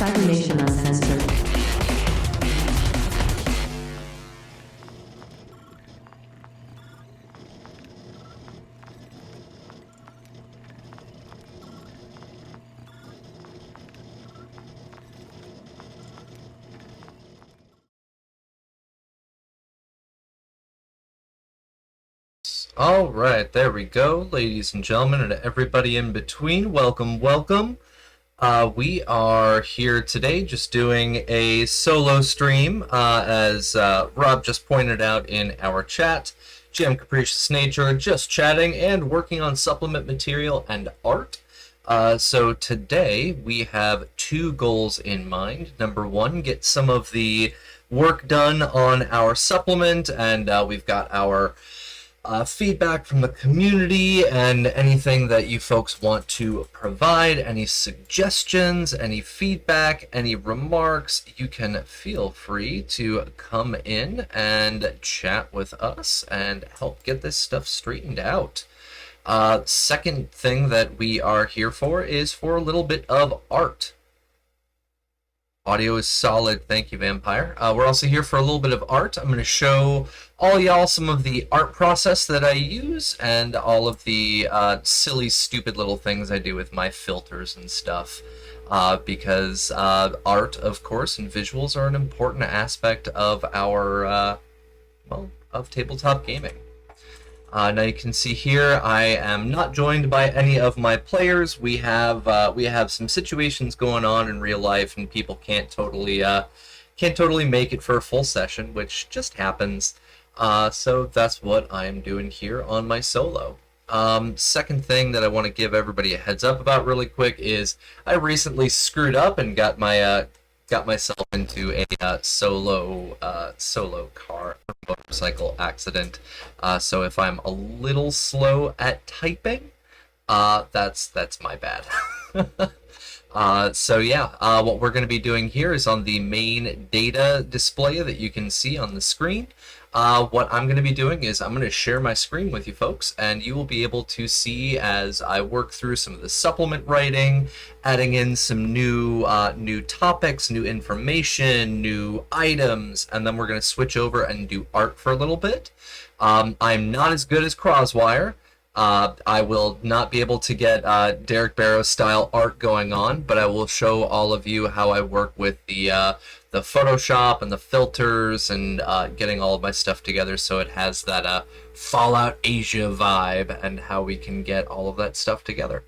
Cybernation uncensored. Alright, there we go, ladies and gentlemen, and everybody in between. Welcome, welcome. We are here today just doing a solo stream, as Rob just pointed out in our chat. GM Capricious Nature, just chatting and working on supplement material and art. So today we have two goals in mind. Number one, get some of the work done on our supplement, and we've got our feedback from the community and anything that you folks want to provide, any suggestions, any feedback, any remarks, you can feel free to come in and chat with us and help get this stuff straightened out. Second thing that we are here for is for a little bit of art. Audio is solid, thank you, Vampire. We're also here for a little bit of art. I'm going to show all y'all some of the art process that I use and all of the silly, stupid little things I do with my filters and stuff. Because art, of course, and visuals are an important aspect of our, well, of tabletop gaming. Now you can see here I am not joined by any of my players. We have some situations going on in real life, and people can't totally make it for a full session, which just happens. So that's what I'm doing here on my solo. Second thing that I want to give everybody a heads up about really quick is I recently screwed up and got myself into a solo car motorcycle accident. So if I'm a little slow at typing, that's my bad. So yeah, what we're going to be doing here is on the main data display that you can see on the screen. What I'm going to be doing is I'm going to share my screen with you folks, and you will be able to see as I work through some of the supplement writing, adding in some new topics, new information, new items, and then we're going to switch over and do art for a little bit. I'm not as good as Crosswire. I will not be able to get Derek Barrow style art going on, but I will show all of you how I work with the Photoshop and the filters and getting all of my stuff together so it has that Fallout Asia vibe and how we can get all of that stuff together.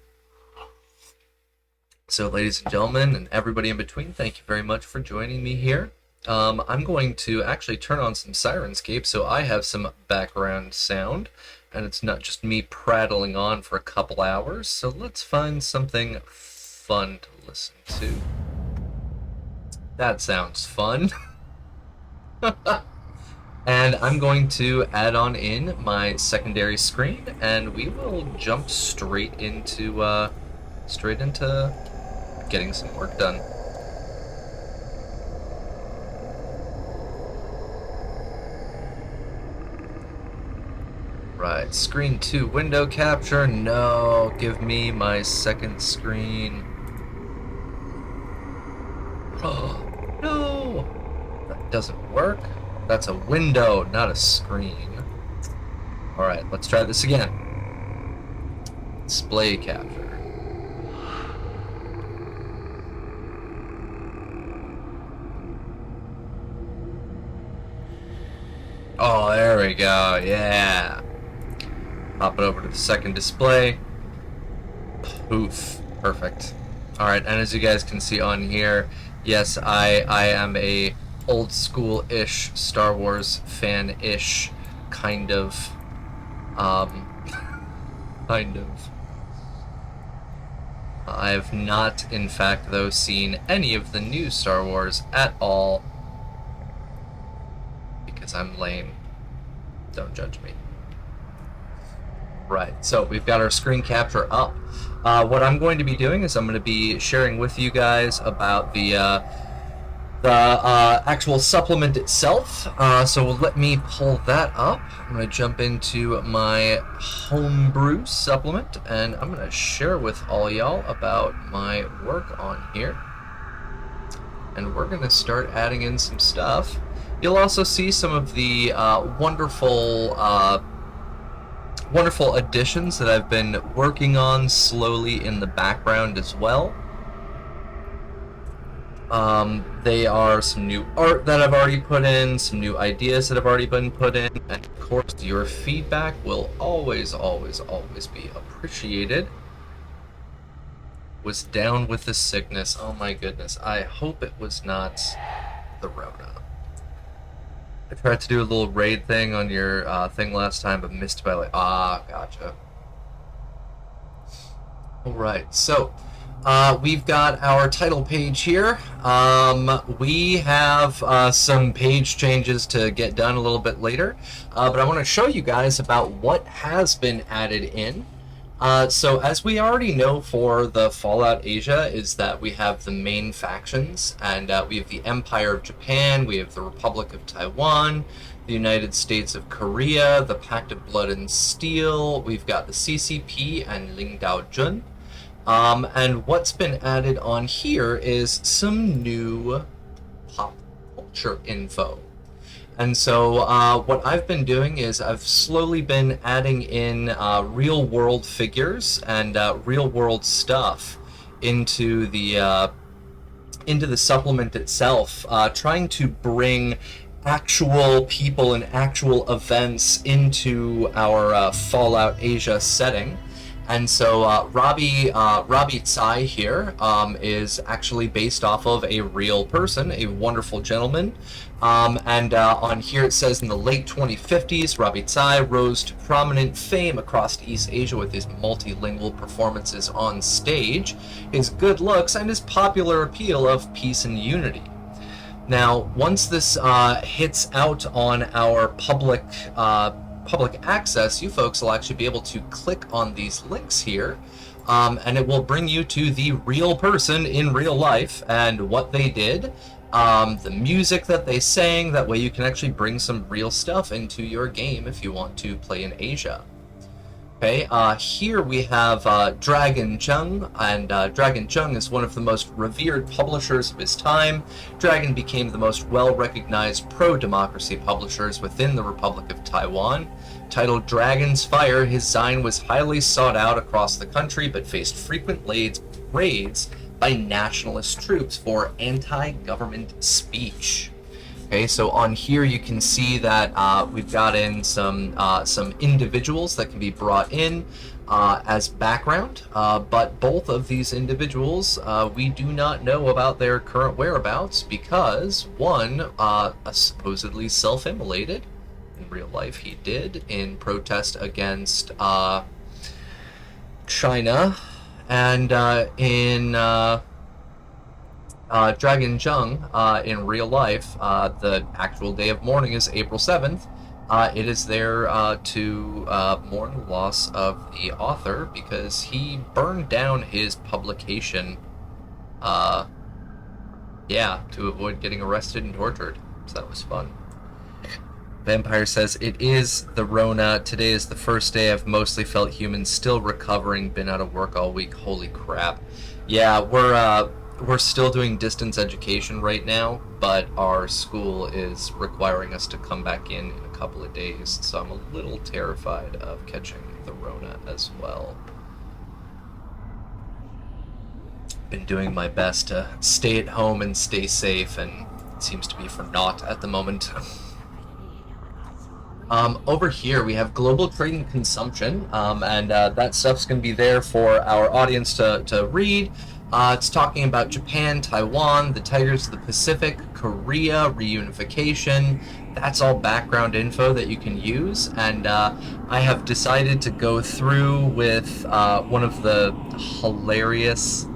So ladies and gentlemen and everybody in between, thank you very much for joining me here. I'm going to actually turn on some Sirenscape so I have some background sound and it's not just me prattling on for a couple hours. So let's find something fun to listen to. That sounds fun. And I'm going to add on in my secondary screen, and we will jump straight into getting some work done. Right, screen 2, window capture. No, give me my second screen. Oh, no! That doesn't work. That's a window, not a screen. Alright, let's try this again. Display capture. Oh, there we go, yeah. Pop it over to the second display. Poof, perfect. Alright, and as you guys can see on here, yes, I am a old school-ish Star Wars fan-ish kind of I have not, in fact, though, seen any of the new Star Wars at all because I'm lame. Don't judge me. Right, so we've got our screen capture up. What I'm going to be doing is I'm going to be sharing with you guys about the actual supplement itself. So let me pull that up. I'm going to jump into my homebrew supplement, and I'm going to share with all y'all about my work on here. and we're going to start adding in some stuff. You'll also see some of the wonderful additions that I've been working on slowly in the background as well. They are some new art that I've already put in, some new ideas that have already been put in, and of course your feedback will always be appreciated. Was down with the sickness. Oh my goodness. I hope it was not the Rona. I tried to do a little raid thing on your thing last time, but missed by like... gotcha. Alright, so we've got our title page here. We have some page changes to get done a little bit later, but I want to show you guys about what has been added in. So as we already know for the Fallout Asia is that we have the main factions, and we have the Empire of Japan, we have the Republic of Taiwan, the United States of Korea, the Pact of Blood and Steel, we've got the CCP and Lingdao Jun. And what's been added on here is some new pop culture info. And so what I've been doing is I've slowly been adding in real-world figures and real-world stuff into the supplement itself, trying to bring actual people and actual events into our Fallout Asia setting. And so Robbie Tsai here is actually based off of a real person, a wonderful gentleman. And on here it says in the late 2050s, Robbie Tsai rose to prominent fame across East Asia with his multilingual performances on stage, his good looks, and his popular appeal of peace and unity. Now, once this hits out on our public access, you folks will actually be able to click on these links here, and it will bring you to the real person in real life and what they did, the music that they sang. That way you can actually bring some real stuff into your game if you want to play in Asia. Okay, here we have Dragon Chung, and Dragon Chung is one of the most revered publishers of his time. Dragon became the most well-recognized pro-democracy publishers within the Republic of Taiwan. Titled Dragon's Fire, his sign was highly sought out across the country, but faced frequent raids by nationalist troops for anti-government speech. Okay, so on here you can see that we've got in some individuals that can be brought in as background, but both of these individuals we do not know about their current whereabouts because one supposedly self-immolated. In real life he did in protest against China, and in Dragon Chung, in real life, the actual day of mourning is April 7th. It is there to mourn the loss of the author because he burned down his publication, to avoid getting arrested and tortured. So that was fun. Vampire says, it is the Rona. Today is the first day I've mostly felt human, still recovering, been out of work all week. Holy crap. Yeah, we're still doing distance education right now, but our school is requiring us to come back in a couple of days, so I'm a little terrified of catching the Rona as well. Been doing my best to stay at home and stay safe, and it seems to be for naught at the moment. Over here we have global trade and consumption, and that stuff's going to be there for our audience to read. It's talking about Japan, Taiwan, the Tigers of the Pacific, Korea, reunification. That's all background info that you can use, and I have decided to go through with one of the hilarious,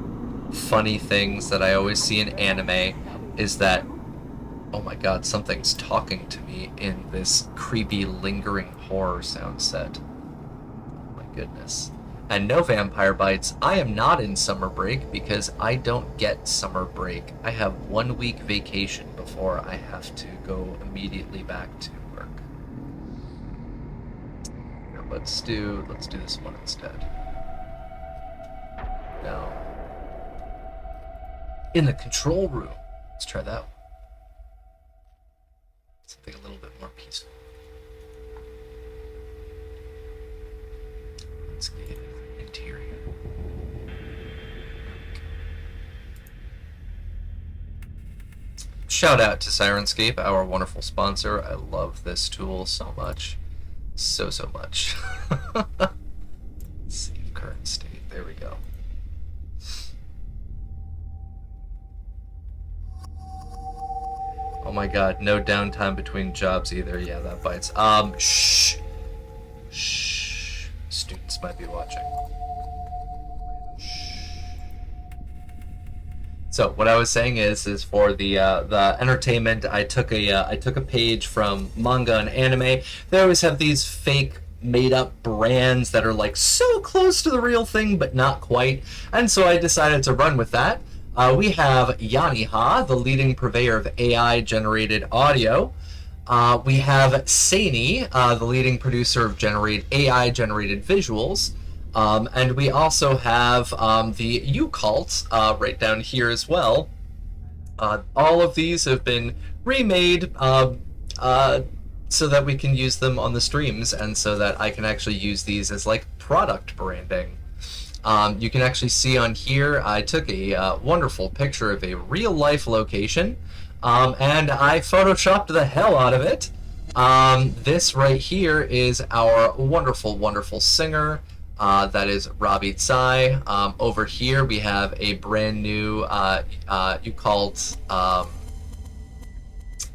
funny things that I always see in anime is that, oh my god, something's talking to me in this creepy, lingering horror sound set. Oh my goodness. And no vampire bites. I am not in summer break because I don't get summer break. I have 1 week vacation before I have to go immediately back to work. Here, let's do this one instead. Now, in the control room, Let's try that one. Something a little bit more peaceful. Let's get interior. Shout out to Sirenscape, our wonderful sponsor. I love this tool so much. So much. Save current state. There we go. Oh my god, no downtime between jobs either. Yeah, that bites. Shh. Shh. Students might be watching. So what I was saying is for the entertainment, I took a page from manga and anime. They always have these fake made up brands that are like so close to the real thing but not quite, and so I decided to run with that. We have Yaniha, the leading purveyor of AI generated audio. We have Seini, the leading producer of AI generated visuals. And we also have the U-Cult right down here as well. All of these have been remade so that we can use them on the streams and so that I can actually use these as like product branding. You can actually see on here, I took a wonderful picture of a real-life location, and I photoshopped the hell out of it. This right here is our wonderful, wonderful singer. That is Robbie Tsai. Over here we have a brand new U-Cult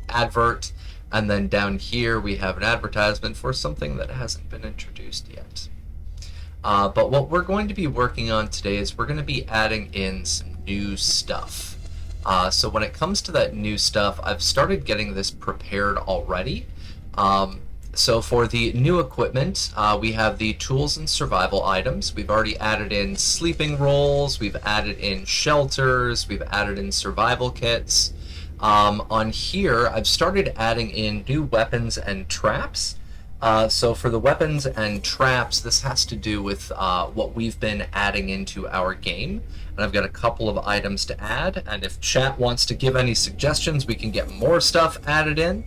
advert, and then down here we have an advertisement for something that hasn't been introduced yet. But what we're going to be working on today is we're going to be adding in some new stuff. So when it comes to that new stuff, I've started getting this prepared already. So for the new equipment, we have the tools and survival items. We've already added in sleeping rolls, we've added in shelters, we've added in survival kits. On here, I've started adding in new weapons and traps. So for the weapons and traps, this has to do with what we've been adding into our game. And I've got a couple of items to add, and if chat wants to give any suggestions, we can get more stuff added in.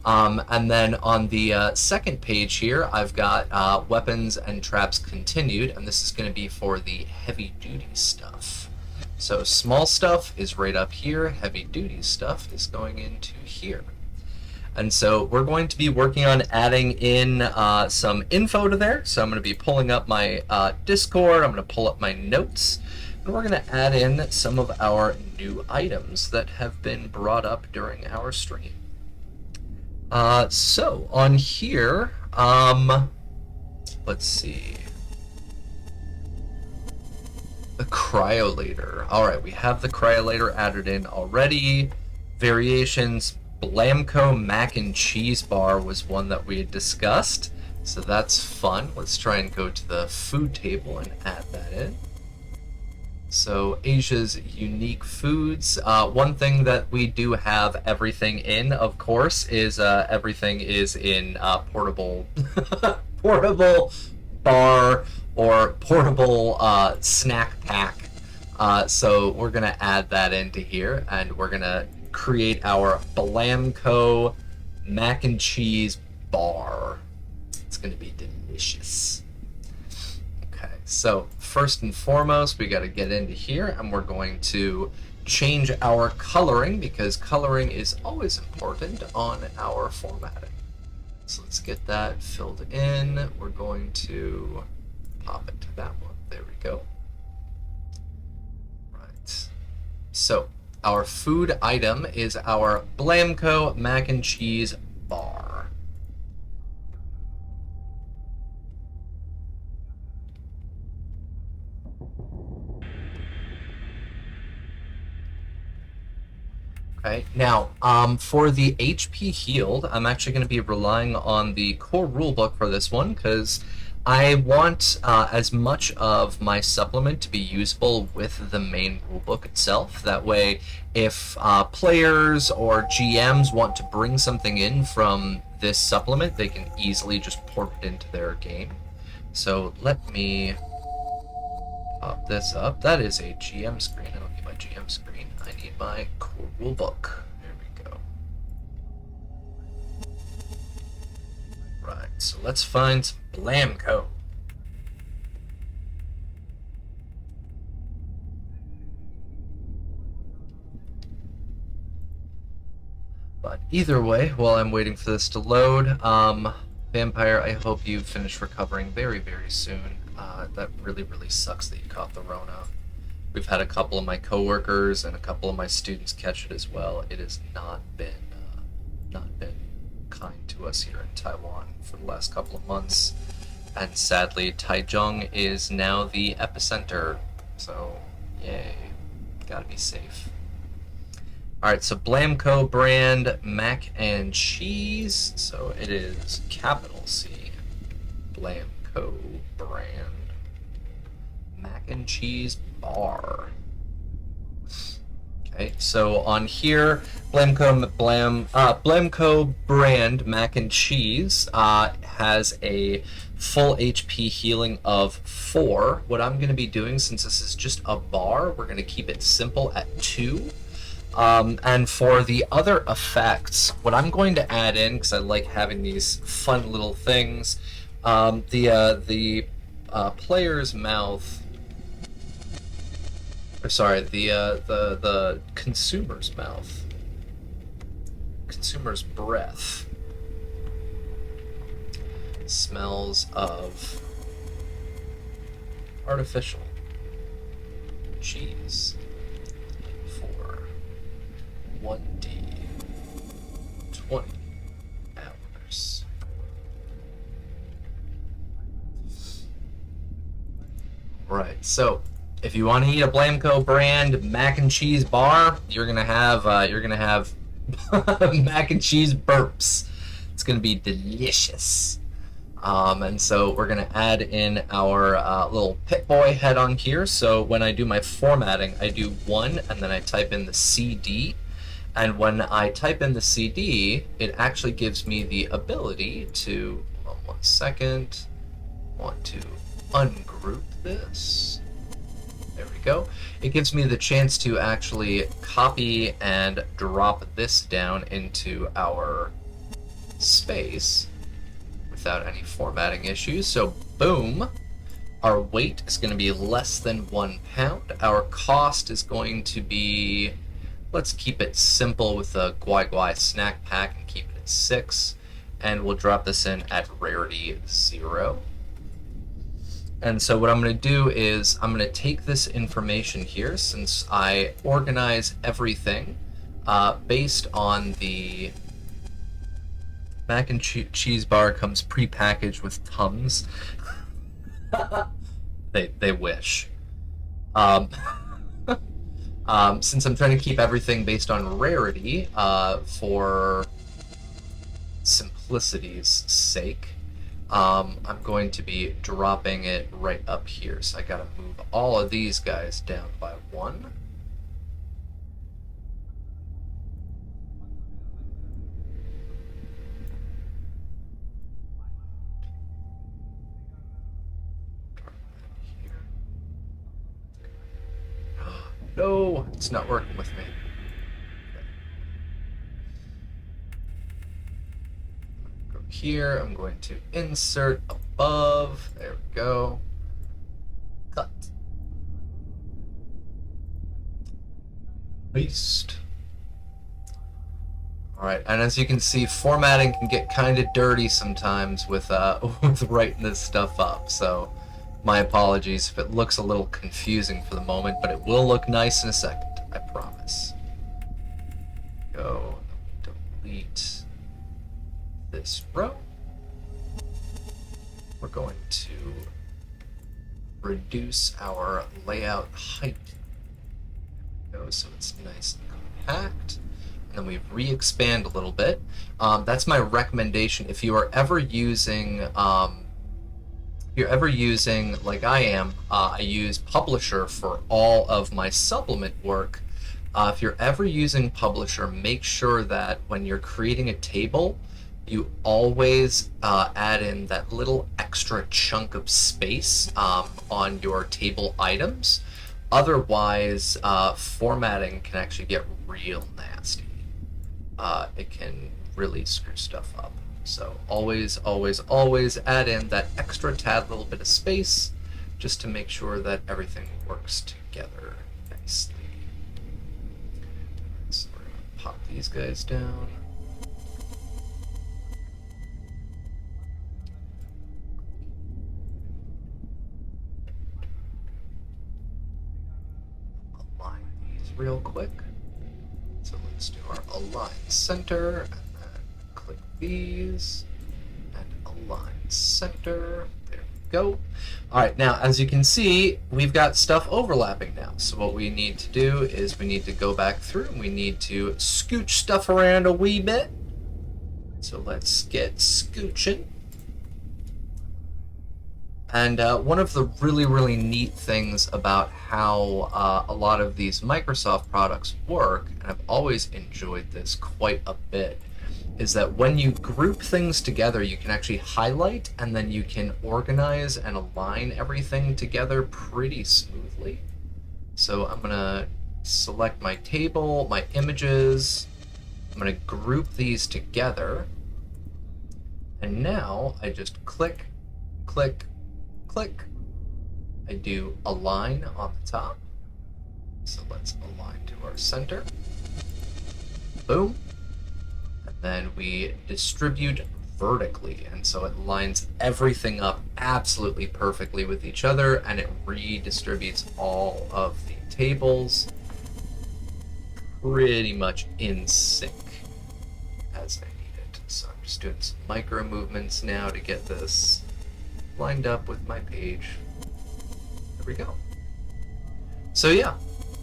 And then on the second page here, I've got weapons and traps continued, and this is going to be for the heavy-duty stuff. So small stuff is right up here, heavy-duty stuff is going into here. And so we're going to be working on adding in some info to there. So I'm going to be pulling up my Discord, I'm going to pull up my notes, and we're going to add in some of our new items that have been brought up during our stream. So on here, let's see. The cryolator. Alright, we have the cryolator added in already. Variations, Blamco mac and cheese bar was one that we had discussed. So that's fun. Let's try and go to the food table and add that in. So Asia's unique foods. One thing that we do have everything in, of course, is everything is in portable portable bar or portable snack pack. So we're gonna add that into here, and we're gonna create our Blamco mac and cheese bar. It's gonna be delicious. Okay, so first and foremost, we got to get into here, and we're going to change our coloring because coloring is always important on our formatting. So let's get that filled in. We're going to pop it to that one. There we go. Right. So our food item is our Blamco mac and cheese bar. Okay, now for the HP healed, I'm actually going to be relying on the core rulebook for this one because I want as much of my supplement to be usable with the main rulebook itself. That way, if players or GMs want to bring something in from this supplement, they can easily just port it into their game. So let me pop this up. That is a GM screen. I don't need my GM screen. I need my rule book. There we go. Right, so let's find some Blamco. But either way, while I'm waiting for this to load, Vampire, I hope you finish recovering very, very soon. That really, really sucks that you caught the Rona. We've had a couple of my coworkers and a couple of my students catch it as well. It has not been kind to us here in Taiwan for the last couple of months, and sadly, Taichung is now the epicenter. So, yay, gotta be safe. All right, so Blamco brand mac and cheese. So it is capital C, Blamco brand mac and cheese bar. Okay, so on here, Blamco brand mac and cheese has a full HP healing of 4. What I'm going to be doing, since this is just a bar, we're going to keep it simple at 2. And for the other effects, what I'm going to add in, because I like having these fun little things, the player's mouth, or sorry, the consumer's mouth, consumer's breath smells of artificial cheese. 1D 20 hours. Right, so if you want to eat a Blamco brand mac and cheese bar, you're gonna have mac and cheese burps. It's gonna be delicious. And so we're gonna add in our little Pip-Boy head on here. So when I do my formatting, I do 1 and then I type in the CD. And when I type in the CD, it actually gives me the ability to, hold on 1 second, want to ungroup this. There we go. It gives me the chance to actually copy and drop this down into our space without any formatting issues. So boom, our weight is going to be less than 1 pound. Our cost is going to be, let's keep it simple with a Guai Guai snack pack and keep it at 6. And we'll drop this in at rarity 0. And so what I'm going to do is I'm going to take this information here, since I organize everything based on the mac and cheese bar comes pre-packaged with Tums. They wish. Since I'm trying to keep everything based on rarity for simplicity's sake, I'm going to be dropping it right up here. So I gotta move all of these guys down by 1. No, it's not working with me. Go here, I'm going to insert above. There we go. Cut. Paste. Alright, and as you can see, formatting can get kind of dirty sometimes with with writing this stuff up, so my apologies if it looks a little confusing for the moment, but it will look nice in a second, I promise. Go, delete this row. We're going to reduce our layout height. Go, so it's nice and compact. And then we re-expand a little bit. That's my recommendation. If you are ever using like I am, I use Publisher for all of my supplement work. If you're ever using Publisher, make sure that when you're creating a table, you always add in that little extra chunk of space on your table items. Otherwise, formatting can actually get real nasty. It can really screw stuff up. So always, always, always add in that extra tad little bit of space just to make sure that everything works together nicely. So we're going to pop these guys down. Align these real quick. So let's do our align center, and then click these, and align center. There we go. All right, now as you can see, we've got stuff overlapping now. So what we need to do is we need to go back through and we need to scooch stuff around a wee bit. So let's get scooching. And one of the really, really neat things about how a lot of these Microsoft products work, and I've always enjoyed this quite a bit, is that when you group things together, you can actually highlight and then you can organize and align everything together pretty smoothly. So I'm going to select my table, my images. I'm going to group these together. And now I just click, click, click. I do align on the top. So let's align to our center. Boom. And then we distribute vertically. And so it lines everything up absolutely perfectly with each other, and it redistributes all of the tables pretty much in sync as I need it. So I'm just doing some micro movements now to get this lined up with my page. There we go. So yeah,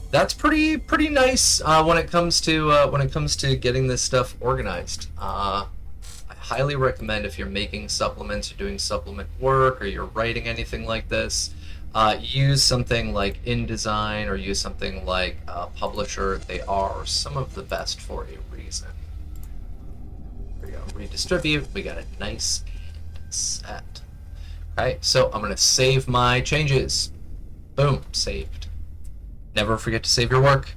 that's pretty nice when it comes to getting this stuff organized. I highly recommend, if you're making supplements, you're doing supplement work, or you're writing anything like this, use something like InDesign or use something like Publisher. They are some of the best for a reason. There we go. Redistribute. We got a nice and set. Okay, so I'm going to save my changes. Boom, saved. Never forget to save your work.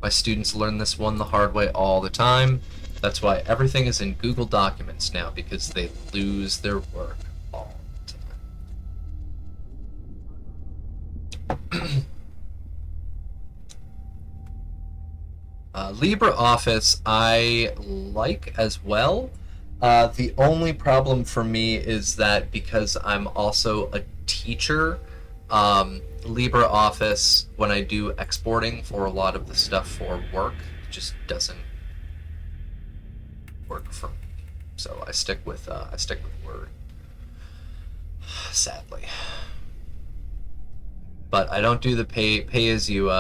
My students learn this one the hard way all the time. That's why everything is in Google Documents now, because they lose their work all the time. LibreOffice I like as well. The only problem for me is that because I'm also a teacher, LibreOffice, when I do exporting for a lot of the stuff for work, just doesn't work for me. So I stick with Word, sadly. But I don't do the pay as you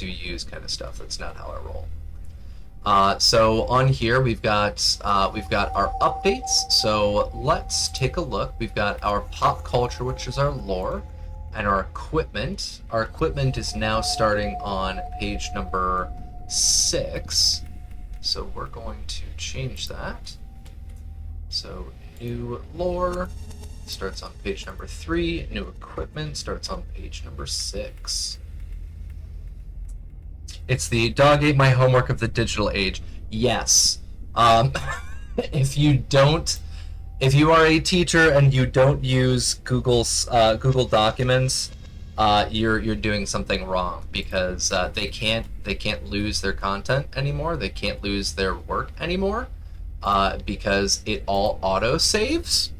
use kind of stuff. That's not how I roll. So on here we've got our updates. So let's take a look. We've got our pop culture, which is our lore, and our equipment. Our equipment is now starting on page number 6. So we're going to change that. So new lore starts on page number 3. New equipment starts on page number 6. It's the dog ate my homework of the digital age. Yes. If you are a teacher and you don't use Google Documents, you're doing something wrong, because they can't lose their content anymore. They can't lose their work anymore, because it all auto saves.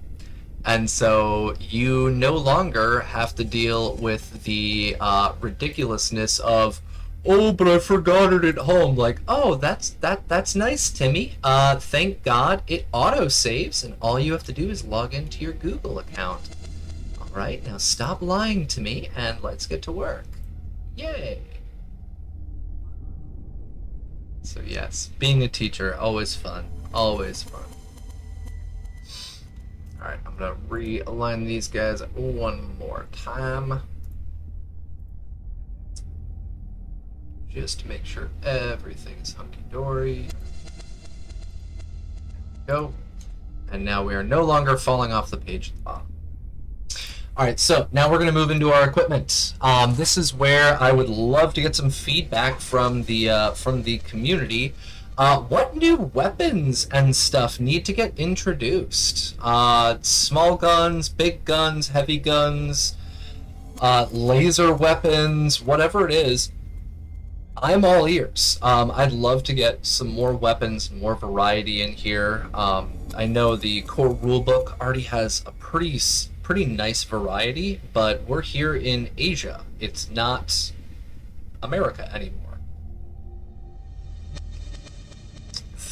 And so you no longer have to deal with the ridiculousness of, oh, but I forgot it at home. Like, oh, that's nice, Timmy. Thank God it auto saves, and all you have to do is log into your Google account. All right, now stop lying to me, and let's get to work. Yay! So yes, being a teacher, always fun. Always fun. All right, I'm gonna realign these guys one more time, just to make sure everything's hunky-dory. Go. And now we are no longer falling off the page at the bottom. Alright, so now we're going to move into our equipment. This is where I would love to get some feedback from the community. What new weapons and stuff need to get introduced? Small guns, big guns, heavy guns, laser weapons, whatever it is. I'm all ears. I'd love to get some more weapons, more variety in here. I know the core rulebook already has a pretty nice variety, but we're here in Asia. It's not America anymore.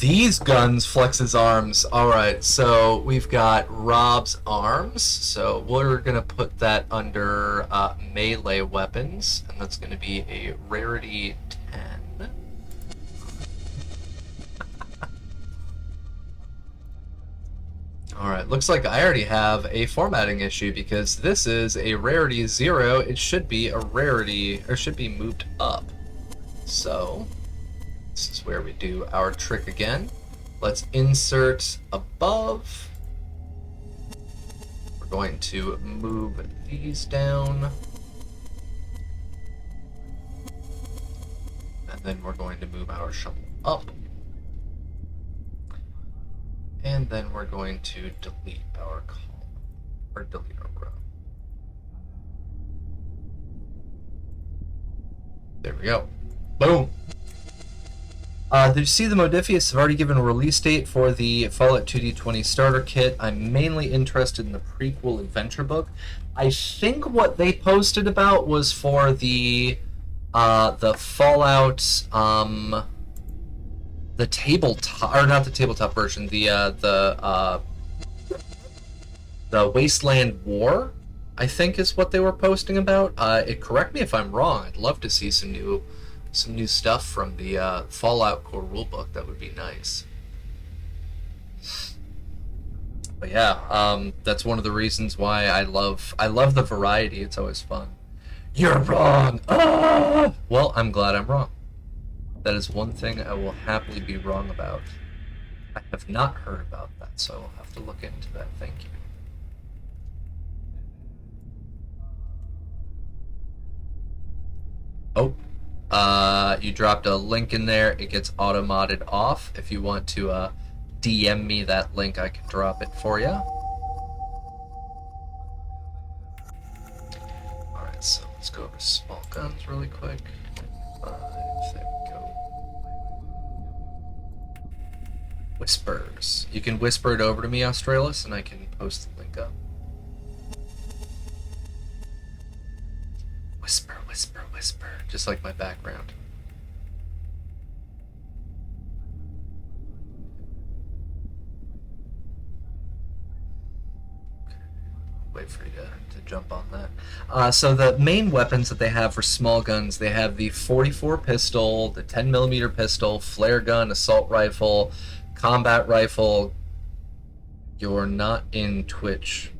These guns flex his arms. Alright, so we've got Rob's arms. So we're going to put that under melee weapons, and that's going to be a rarity 10. Alright, looks like I already have a formatting issue because this is a rarity 0. It should be a rarity, or should be moved up. So this is where we do our trick again. Let's insert above. We're going to move these down. And then we're going to move our shovel up. And then we're going to delete our column, or delete our row. There we go. Boom! Did you see the Modifius have already given a release date for the Fallout 2D20 starter kit? I'm mainly interested in the prequel adventure book. I think what they posted about was for the Fallout, the tabletop, or not the tabletop version, the Wasteland War, I think is what they were posting about. Correct me if I'm wrong. I'd love to see some new stuff from the Fallout core rulebook. That would be nice. But yeah, that's one of the reasons why I love the variety. It's always fun. You're wrong. Ah! Well, I'm glad I'm wrong. That is one thing I will happily be wrong about. I have not heard about that, so I'll have to look into that. Thank you. Oh, you dropped a link in there. It gets auto-modded off. If you want to DM me that link, I can drop it for you. Alright, so let's go over small guns really quick. 5, there we go. Whispers. You can whisper it over to me, Australis, and I can post the link up. Whisper, whisper, whisper. Just like my background. Wait for you to jump on that. So the main weapons that they have for small guns, they have the 44 pistol, the 10mm pistol, flare gun, assault rifle, combat rifle. You're not in Twitch,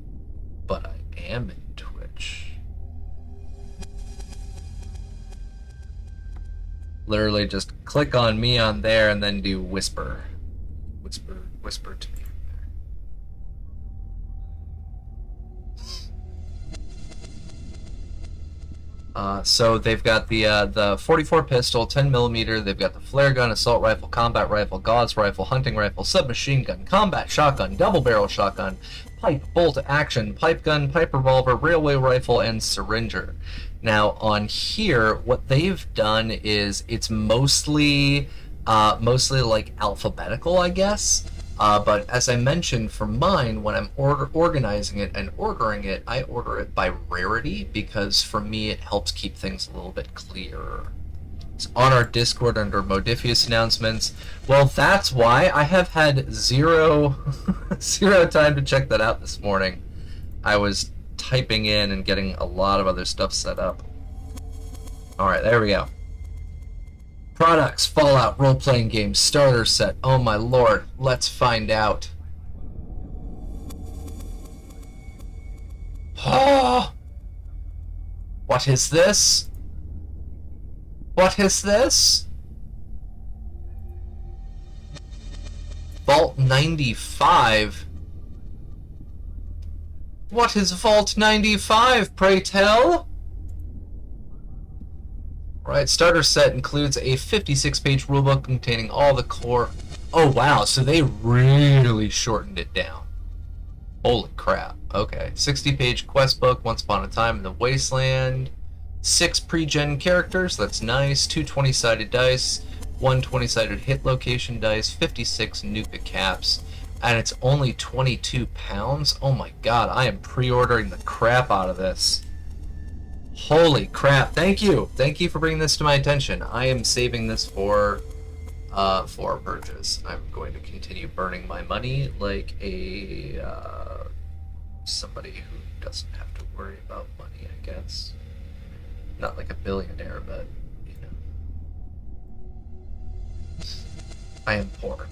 but I am in Twitch. Literally just click on me on there and then do whisper. Whisper to me. So they've got the 44 pistol, 10mm, they've got the flare gun, assault rifle, combat rifle, gauze rifle, hunting rifle, submachine gun, combat shotgun, double barrel shotgun, pipe, bolt action, pipe gun, pipe revolver, railway rifle, and syringer. Now on here, what they've done is it's mostly like alphabetical, I guess. But as I mentioned, for mine, when I'm organizing it and ordering it, I order it by rarity because for me it helps keep things a little bit clearer. It's on our Discord under Modifius announcements. Well, that's why I have had zero time to check that out this morning. I was typing in and getting a lot of other stuff set up. Alright, there we go. Products, Fallout, role-playing game, starter set. Oh my lord, let's find out. Oh! What is this? What is this? Vault 95. What is Vault 95, pray tell? Right, starter set includes a 56-page rulebook containing all the core... Oh, wow, so they really shortened it down. Holy crap. Okay. 60-page quest book, Once Upon a Time in the Wasteland. 6 pre-gen characters, that's nice. 2 20-sided dice. 1 20-sided hit location dice. 56 Nuka caps. And it's only 22 pounds? Oh my god, I am pre-ordering the crap out of this. Holy crap. Thank you. Thank you for bringing this to my attention. I am saving this for purchase. I'm going to continue burning my money like a somebody who doesn't have to worry about money, I guess. Not like a billionaire, but you know. I am poor.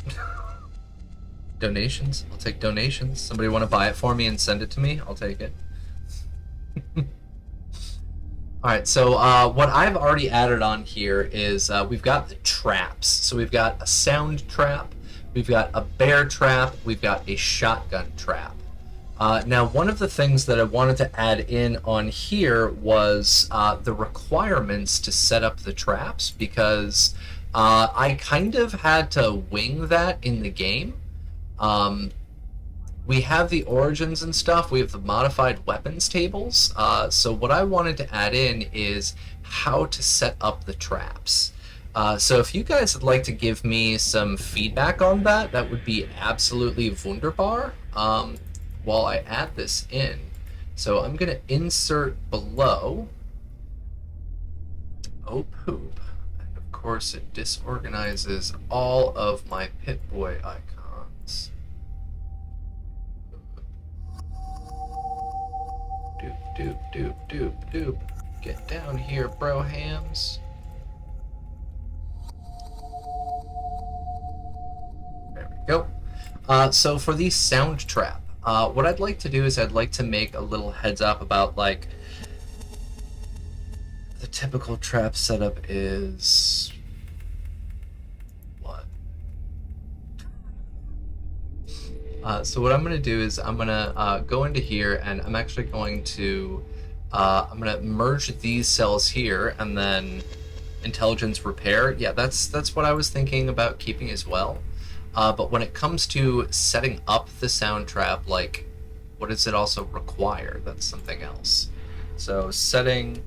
Donations? I'll take donations. Somebody want to buy it for me and send it to me? I'll take it. Alright, so what I've already added on here is we've got the traps. So we've got a sound trap, we've got a bear trap, we've got a shotgun trap. Now, one of the things that I wanted to add in on here was the requirements to set up the traps, because I kind of had to wing that in the game. We have the origins and stuff, we have the modified weapons tables, so what I wanted to add in is how to set up the traps. So if you guys would like to give me some feedback on that, that would be absolutely wunderbar, while I add this in. So I'm going to insert below, oh poop, and of course it disorganizes all of my Pip-Boy icons. Doop, doop, doop, doop. Get down here, bro hams. There we go. So for the sound trap, what I'd like to do is I'd like to make a little heads up about, like, the typical trap setup is... what? So what I'm going to do is I'm going to go into here, and I'm actually going to merge these cells here, and then intelligence repair. Yeah, that's what I was thinking about keeping as well. But when it comes to setting up the sound trap, like, what does it also require? That's something else. So setting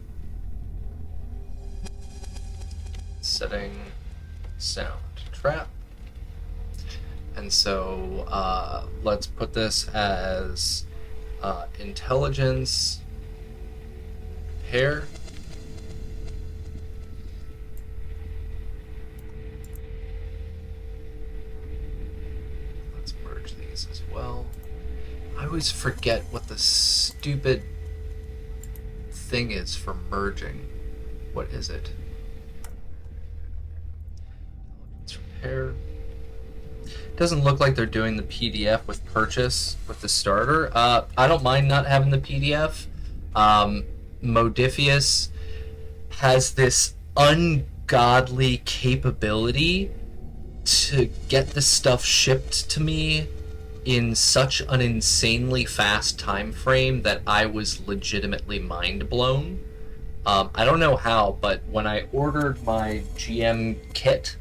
sound trap. And so let's put this as intelligence repair. Let's merge these as well. I always forget what the stupid thing is for merging. What is it? Intelligence repair. Doesn't look like they're doing the PDF with purchase with the starter. I don't mind not having the PDF. Modifius has this ungodly capability to get the stuff shipped to me in such an insanely fast time frame that I was legitimately mind blown. I don't know how, but when I ordered my GM kit,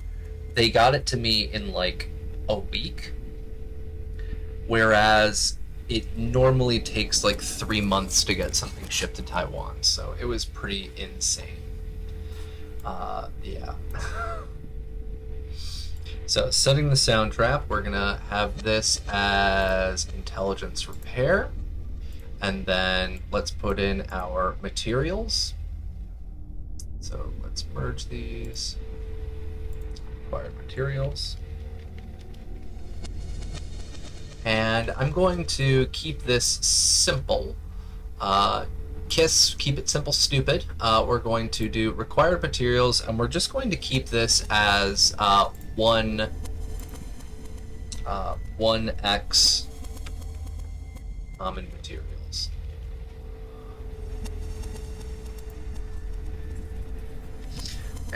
they got it to me in like a week, whereas it normally takes like 3 months to get something shipped to Taiwan, so it was pretty insane. Yeah. So setting the sound trap, we're gonna have this as intelligence repair, and then let's put in our materials. So let's merge these. Required materials. And I'm going to keep this simple. Keep it simple, stupid. We're going to do required materials, and we're just going to keep this as 1x common materials.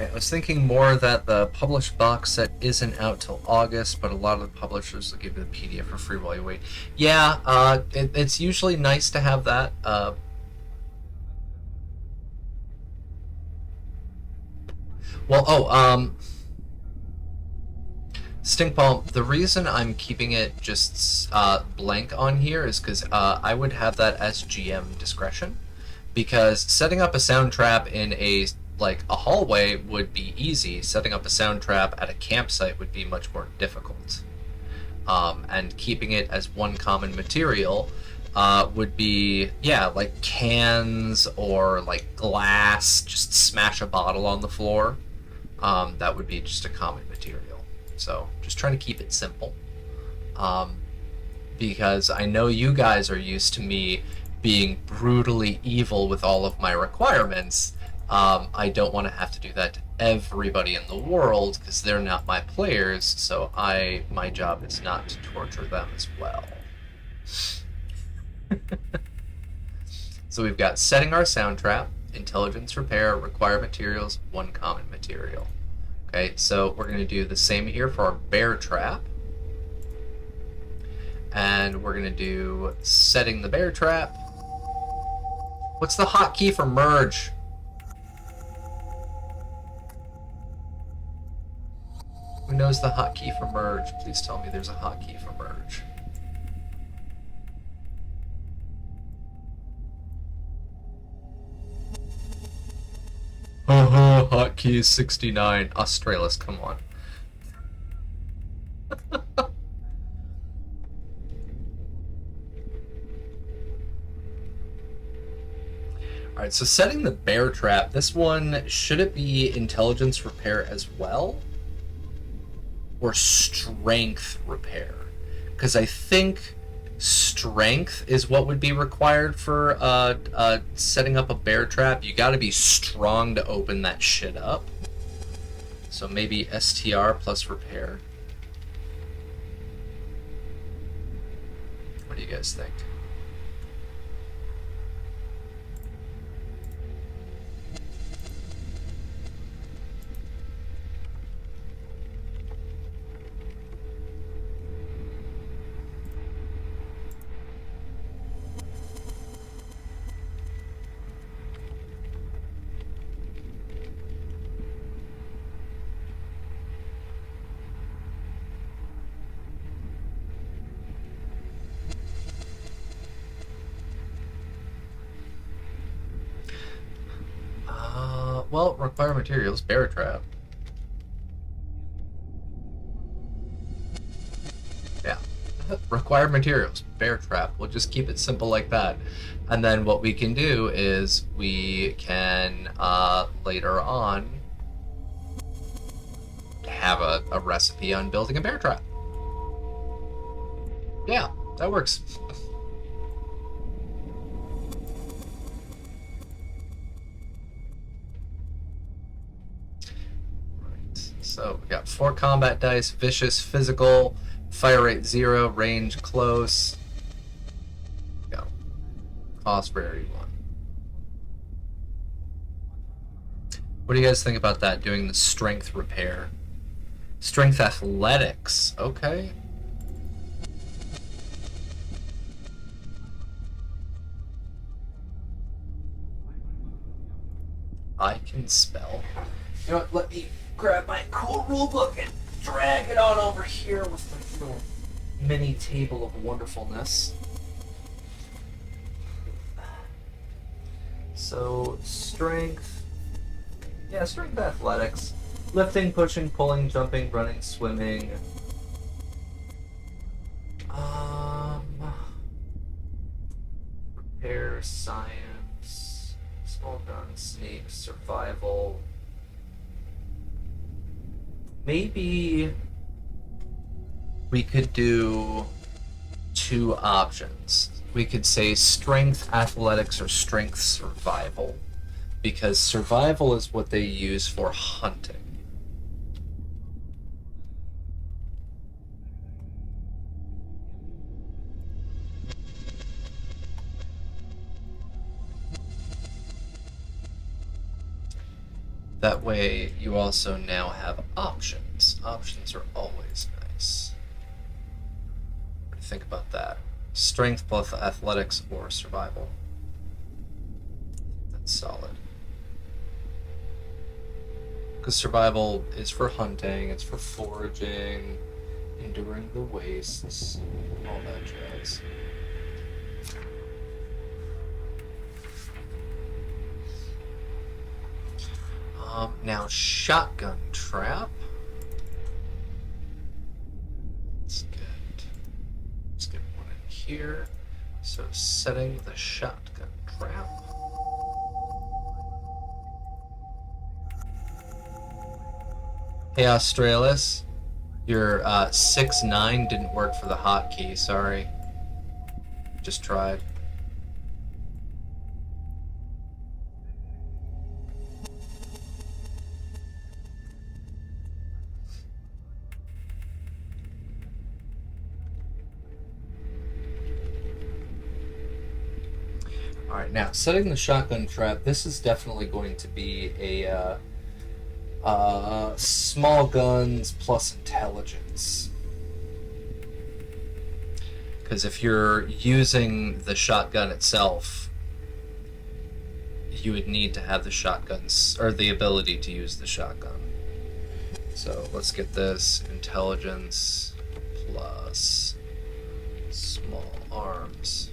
Okay, I was thinking more that the published box set isn't out till August, but a lot of the publishers will give you the PDF for free while you wait. Yeah, it's usually nice to have that. Well, Stinkball, the reason I'm keeping it just blank on here is because I would have that as GM discretion. Because setting up a sound trap in a hallway would be easy. Setting up a sound trap at a campsite would be much more difficult. And keeping it as one common material would be, yeah, like cans or like glass. Just smash a bottle on the floor. That would be just a common material. So just trying to keep it simple. Because I know you guys are used to me being brutally evil with all of my requirements. I don't want to have to do that to everybody in the world because they're not my players, so my job is not to torture them as well. So we've got setting our sound trap, intelligence repair, required materials, one common material. Okay, so we're going to do the same here for our bear trap. And we're going to do setting the bear trap. What's the hotkey for merge? Who knows the hotkey for merge? Please tell me there's a hotkey for merge. Hotkey is 69. Australis, come on. Alright, so setting the bear trap, this one, should it be intelligence repair as well? Or strength repair? Because I think strength is what would be required for setting up a bear trap. You gotta be strong to open that shit up. So maybe STR plus repair. What do you guys think? Well, require materials, bear trap. Yeah. Required materials, bear trap. We'll just keep it simple like that. And then what we can do is we can, later on, have a recipe on building a bear trap. Yeah, that works. So we got 4 combat dice, vicious, physical, fire rate 0, range close. Go. Cost rarity 1. What do you guys think about that? Doing the strength repair. Strength athletics. Okay. I can spell. You know what? Let me grab my cool rule book and drag it on over here with my little mini table of wonderfulness. So, strength. Yeah, strength athletics. Lifting, pushing, pulling, jumping, running, swimming. Repair, science, small gun, sneak, survival. Maybe we could do 2 options. We could say strength athletics or strength survival, because survival is what they use for hunting. That way you also now have options. Options are always nice. What do you think about that? Strength plus athletics or survival. That's solid. Because survival is for hunting, it's for foraging, enduring the wastes, all that jazz. Now shotgun trap. Let's get one in here. So setting the shotgun trap. Hey Australis, your 6-9 didn't work for the hotkey, sorry. Just tried. Alright, now setting the shotgun trap, this is definitely going to be a small guns plus intelligence. Because if you're using the shotgun itself, you would need to have the shotguns, or the ability to use the shotgun. So let's get this intelligence plus small arms.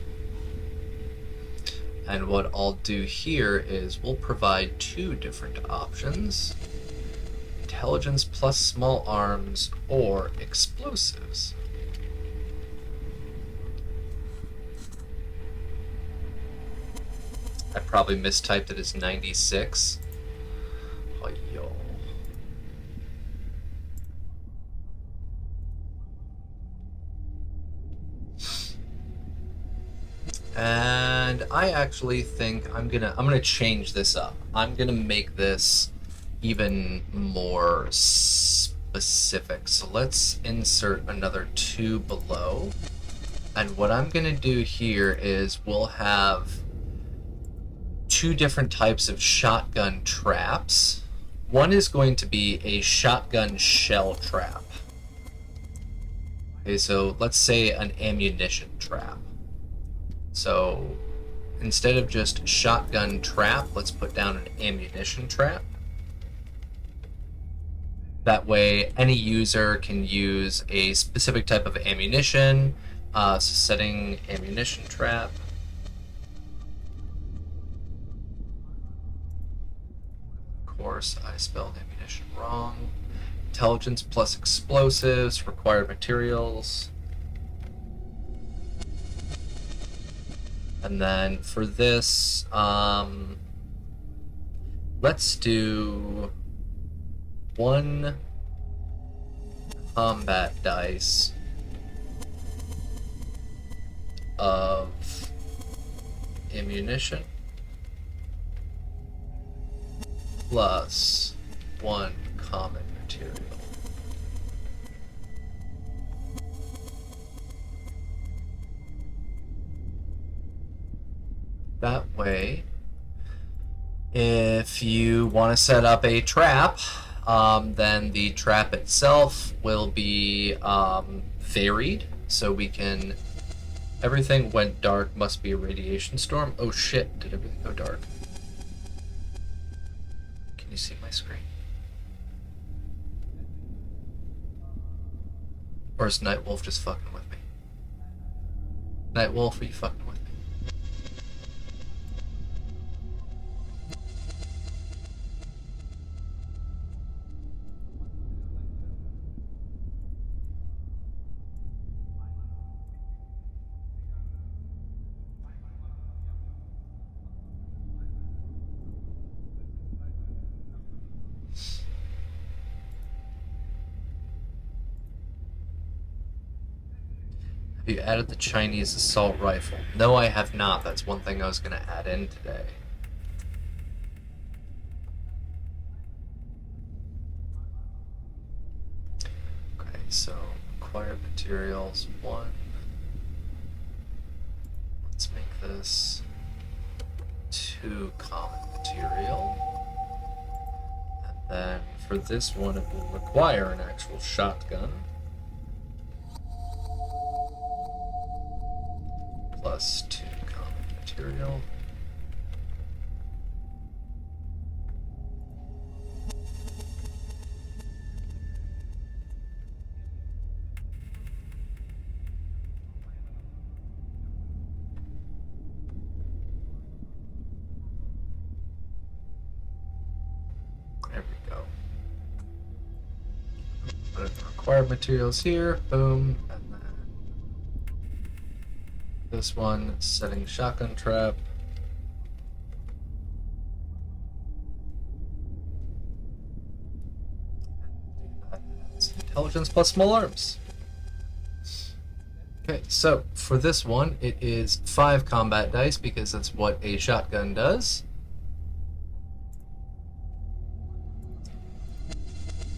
And what I'll do here is we'll provide two different options. Intelligence plus small arms or explosives. I probably mistyped it as 96. Oh, yo. And I actually think I'm gonna change this up. I'm gonna make this even more specific. So let's insert another 2 below. And what I'm gonna do here is we'll have 2 different types of shotgun traps. One is going to be a shotgun shell trap. Okay, so let's say an ammunition trap. So instead of just shotgun trap, let's put down an ammunition trap. That way any user can use a specific type of ammunition. So setting ammunition trap. Of course, I spelled ammunition wrong. Intelligence plus explosives, required materials. And then for this, let's do 1 combat dice of ammunition plus 1 common material. That way, if you want to set up a trap, then the trap itself will be varied. So we can... Everything went dark, must be a radiation storm. Oh shit, did everything go dark? Can you see my screen? Or is Nightwolf just fucking with me? Nightwolf, are you fucking with me? Have you added the Chinese assault rifle? No, I have not. That's one thing I was going to add in today. Okay, so acquired materials 1. Let's make this 2 common material. Then for this one, it will require an actual shotgun. Plus 2 common material. There we go. Put required materials here. Boom. And then this one, setting shotgun trap. It's intelligence plus small arms. Okay, so for this one, it is 5 combat dice because that's what a shotgun does.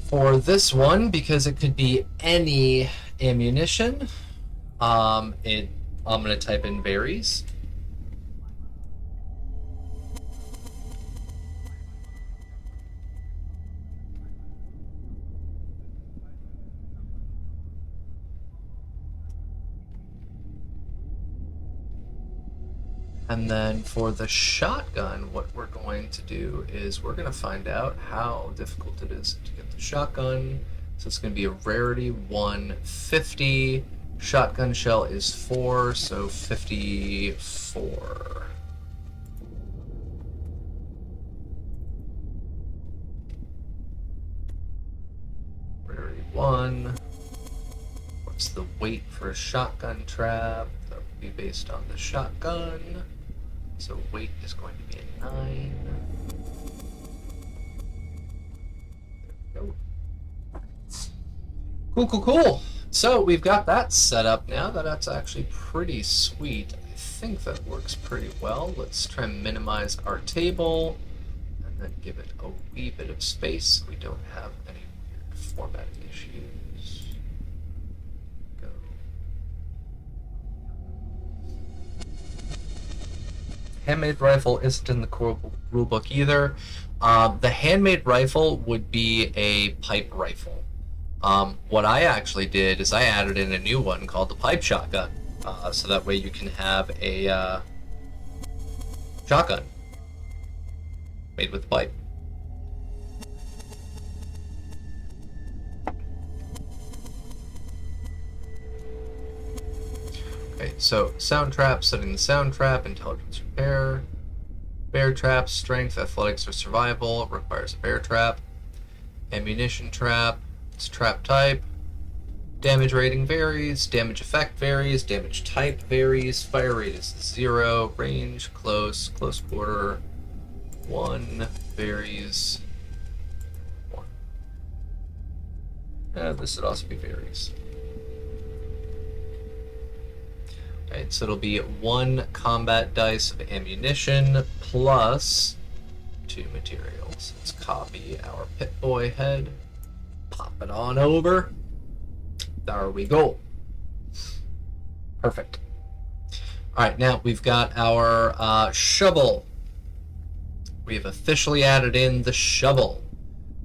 For this one, because it could be any ammunition, I'm going to type in varies. And then for the shotgun, what we're going to do is we're going to find out how difficult it is to get the shotgun. So it's going to be a rarity 150. Shotgun shell is 4, so 54. Rarity 1. What's the weight for a shotgun trap? That would be based on the shotgun. So weight is going to be a 9. There we go. Cool. So we've got that set up now. That's actually pretty sweet. I think that works pretty well. Let's try and minimize our table and then give it a wee bit of space so we don't have any weird formatting issues. Go. Handmade rifle isn't in the core rulebook either. The handmade rifle would be a pipe rifle. What I actually did is I added in a new one called the pipe shotgun, so that way you can have a shotgun made with pipe. Okay, so sound trap, setting the sound trap, intelligence repair, bear trap, strength, athletics, or survival, requires a bear trap, ammunition trap, it's trap type, damage rating varies, damage effect varies, damage type varies, fire rate is 0, range, close quarter, 1, varies, 1. This would also be varies. Alright, so it'll be 1 combat dice of ammunition plus 2 materials. Let's copy our Pip-Boy head. Pop it on over. There we go. Perfect. Alright, now we've got our shovel. We've officially added in the shovel.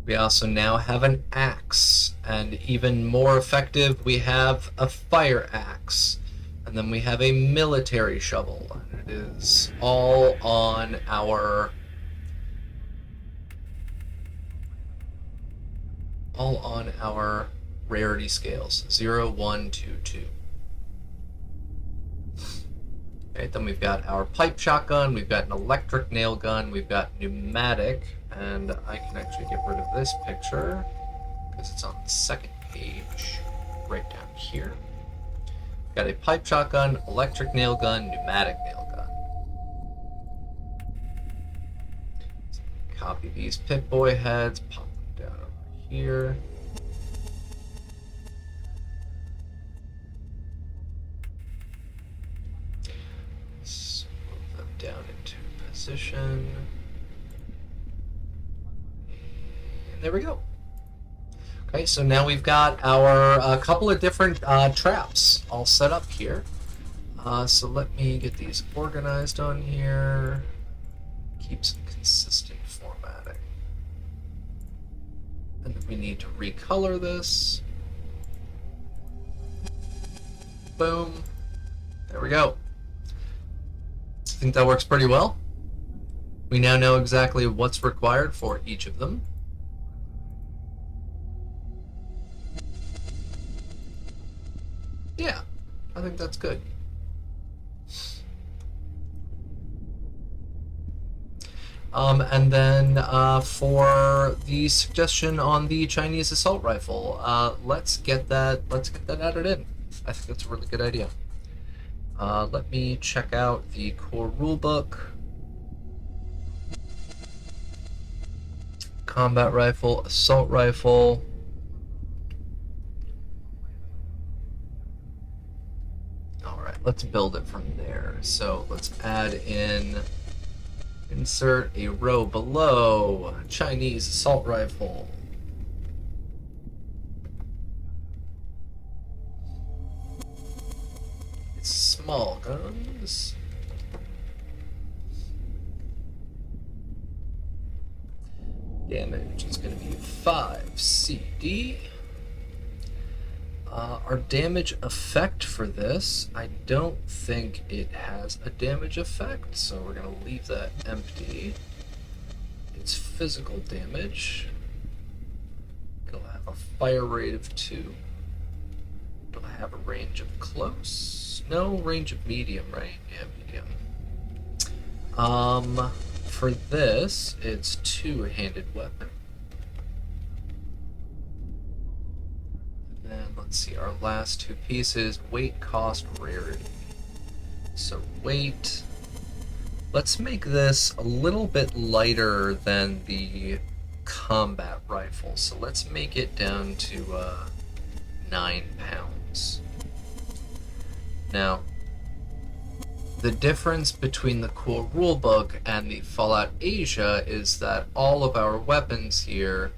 We also now have an axe. And even more effective, we have a fire axe. And then we have a military shovel. And it is all on our rarity scales, 0, 1, 2, 2. Okay, then we've got our pipe shotgun, we've got an electric nail gun, we've got pneumatic, and I can actually get rid of this picture because it's on the second page, right down here. We've got a pipe shotgun, electric nail gun, pneumatic nail gun. So copy these Pip-Boy heads, pop them down over here. Let's move them down into position. And there we go. Okay, so now we've got our couple of different traps all set up here. So let me get these organized on here. Keep some consistent formatting. And then we need to recolor this. Boom. There we go. I think that works pretty well. We now know exactly what's required for each of them. Yeah, I think that's good. And then for the suggestion on the Chinese assault rifle, let's get that added in. I think that's a really good idea. Let me check out the core rulebook. Combat rifle, assault rifle. Alright, let's build it from there. So let's add in, insert a row below, Chinese assault rifle. It's small guns. Damage is going to be 5 CD. Our damage effect for this, I don't think it has a damage effect, so we're going to leave that empty. It's physical damage. It'll have a fire rate of 2. It'll have a range of close. No, range of medium, right? Yeah, medium. For this, it's two-handed weapon. And then let's see, our last two pieces, weight, cost, rarity. So weight, let's make this a little bit lighter than the combat rifle. So let's make it down to 9 pounds. Now, the difference between the core rulebook and the Fallout Asia is that all of our weapons here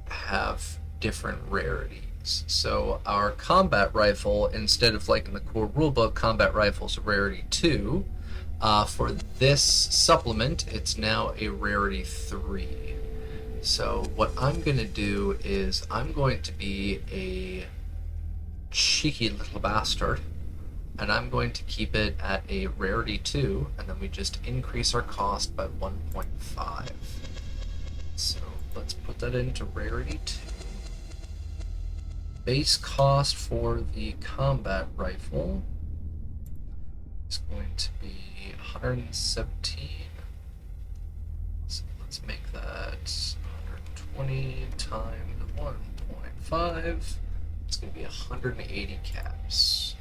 have different rarities. So our combat rifle, instead of like in the core rulebook, combat rifle's a rarity 2. For this supplement, it's now a rarity 3. So what I'm going to do is I'm going to be a cheeky little bastard, and I'm going to keep it at a rarity 2, and then we just increase our cost by 1.5. So let's put that into rarity 2. Base cost for the combat rifle is going to be 117. So let's make that 120 times 1.5. It's going to be 180 caps.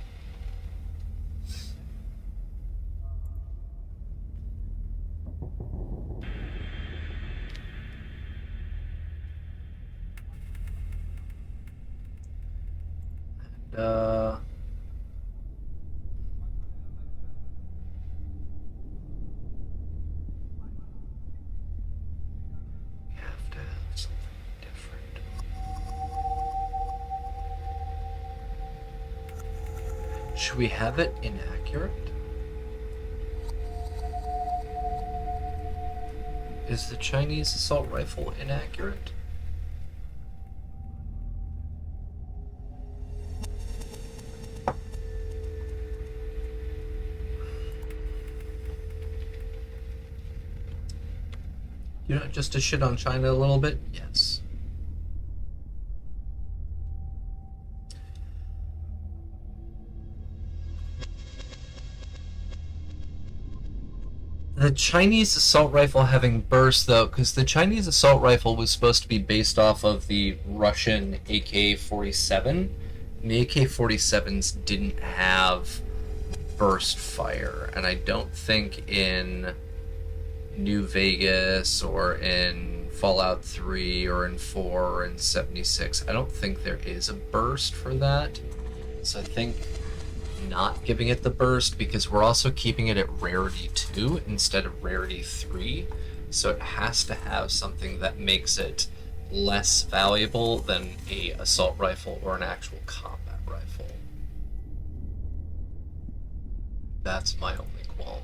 We have to have something different. Should we have it inaccurate? Is the Chinese assault rifle inaccurate? You know, just to shit on China a little bit? Yes. The Chinese assault rifle having burst, though, because the Chinese assault rifle was supposed to be based off of the Russian AK-47, and the AK-47s didn't have burst fire, and I don't think in New Vegas or in Fallout 3 or in 4 or in 76, I don't think there is a burst for that. So I think not giving it the burst, because we're also keeping it at rarity 2 instead of rarity 3, so it has to have something that makes it less valuable than a assault rifle or an actual combat rifle. That's my only qualm.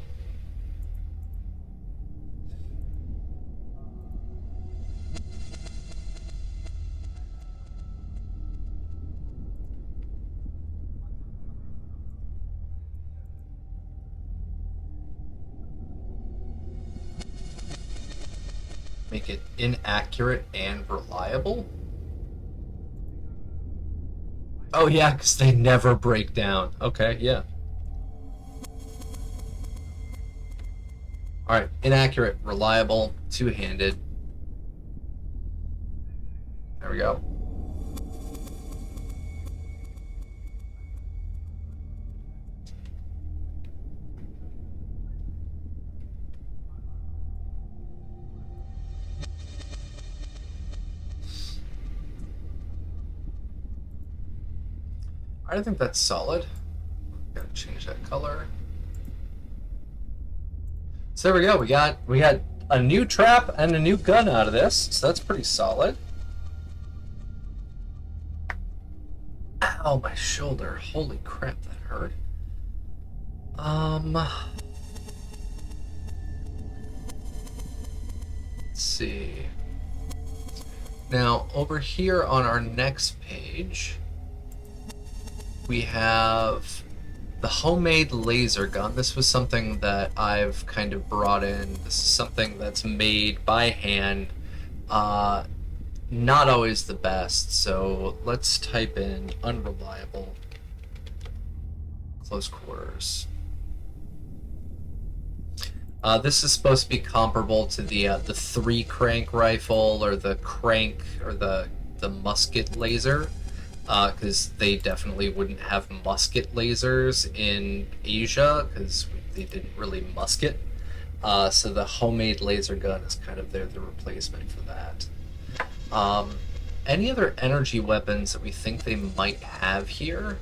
make it inaccurate and reliable? Oh yeah, because they never break down. Okay, yeah. Alright, inaccurate, reliable, two-handed. There we go. I think that's solid. Gotta change that color. So there we go. We got a new trap and a new gun out of this, so that's pretty solid. Ow, my shoulder. Holy crap, that hurt. Let's see. Now, over here on our next page, we have the homemade laser gun. This was something that I've kind of brought in. This is something that's made by hand. Not always the best, so let's type in unreliable close quarters. This is supposed to be comparable to the 3-crank rifle or the crank or the musket laser, because they definitely wouldn't have musket lasers in Asia because they didn't really musket. So the homemade laser gun is kind of the replacement for that. Any other energy weapons that we think they might have here?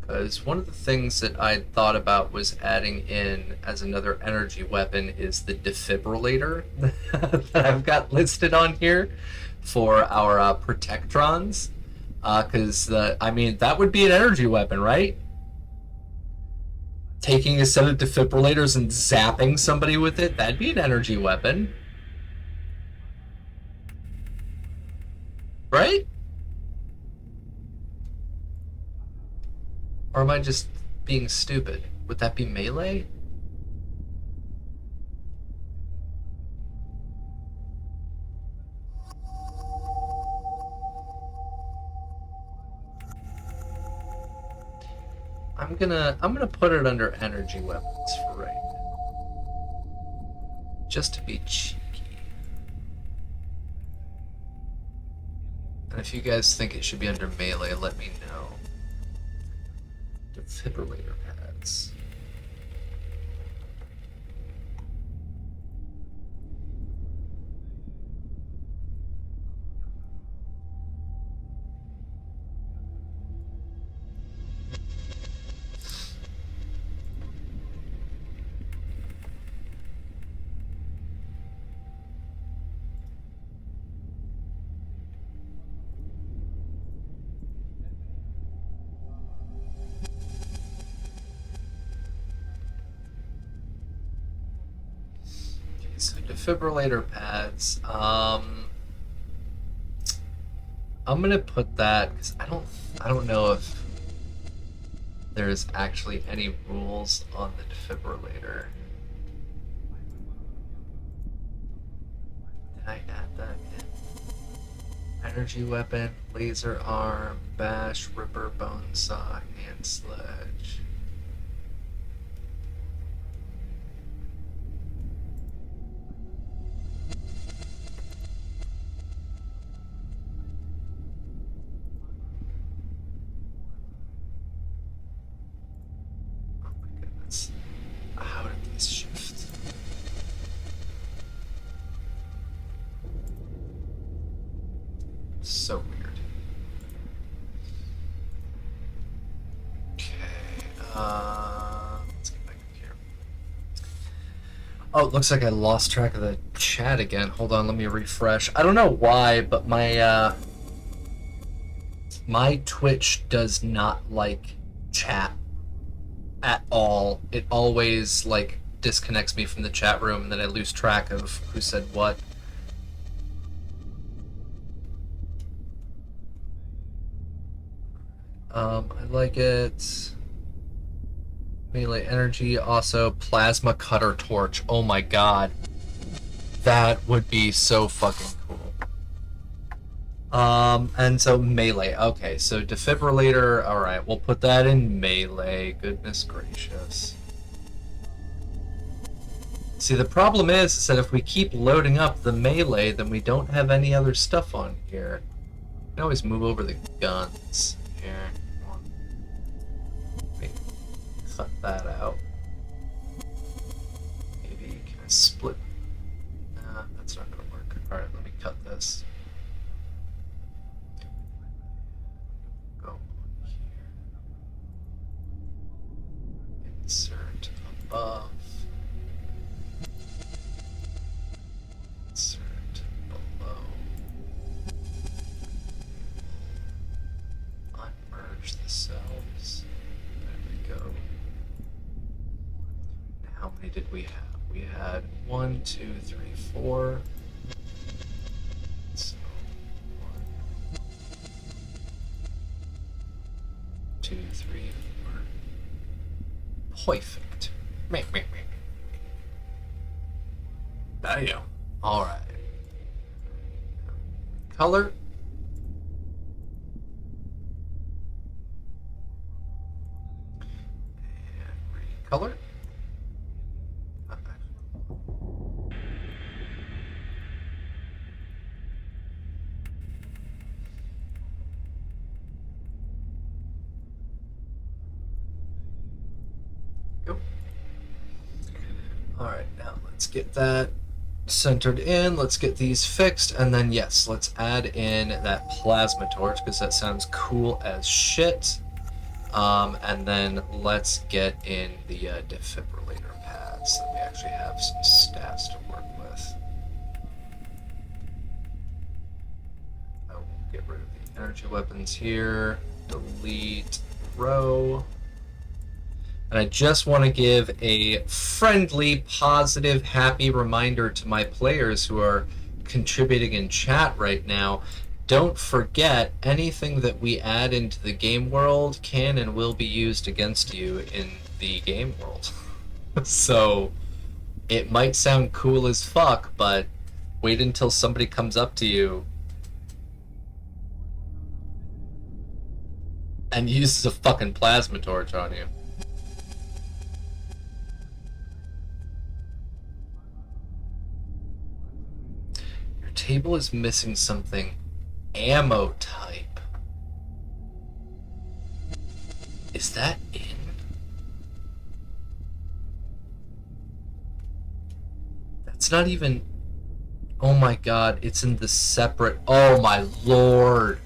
Because one of the things that I thought about was adding in as another energy weapon is the defibrillator that I've got listed on here for our protectrons. Because, I mean, that would be an energy weapon, right? Taking a set of defibrillators and zapping somebody with it, that'd be an energy weapon. Right? Or am I just being stupid? Would that be melee? I'm gonna put it under energy weapons for right now. Just to be cheeky. And if you guys think it should be under melee, let me know. Defibrillator pads. So defibrillator pads. I'm gonna put that because I don't know if there's actually any rules on the defibrillator. Did I add that in? Energy weapon, laser arm, bash, ripper, bone saw, hand sledge. How did these shift? So weird. Okay, let's get back up here. Oh, it looks like I lost track of the chat again. Hold on, let me refresh. I don't know why, but my my Twitch does not like chat at all. It always like disconnects me from the chat room and then I lose track of who said what. I like it. Melee energy, also plasma cutter torch. Oh my god. That would be so fucking cool. And so melee. Okay, so defibrillator. All right, we'll put that in melee. Goodness gracious. See, the problem is that if we keep loading up the melee, then we don't have any other stuff on here. We can always move over the guns here. Let me cut that out. Maybe can I split? Nah, that's not gonna work. All right, let me cut this. Go here. Insert above. Insert below. Unmerge the cells. There we go. How many did we have? We had 1, 2, 3, 4. So 1, 2, 3, 4. Perfect. There you go. All right. Color. And recolor. Go. All right, now let's get that centered in. Let's get these fixed, and then yes, let's add in that plasma torch because that sounds cool as shit. And then let's get in the defibrillator pads so that we actually have some stats to work with. I will get rid of the energy weapons here. Delete row. And I just want to give a friendly, positive, happy reminder to my players who are contributing in chat right now. Don't forget, anything that we add into the game world can and will be used against you in the game world. So, it might sound cool as fuck, but wait until somebody comes up to you and uses a fucking plasma torch on you. Table is missing something. Ammo type. Is that in? That's not even... Oh my god, it's in the separate... Oh my lord.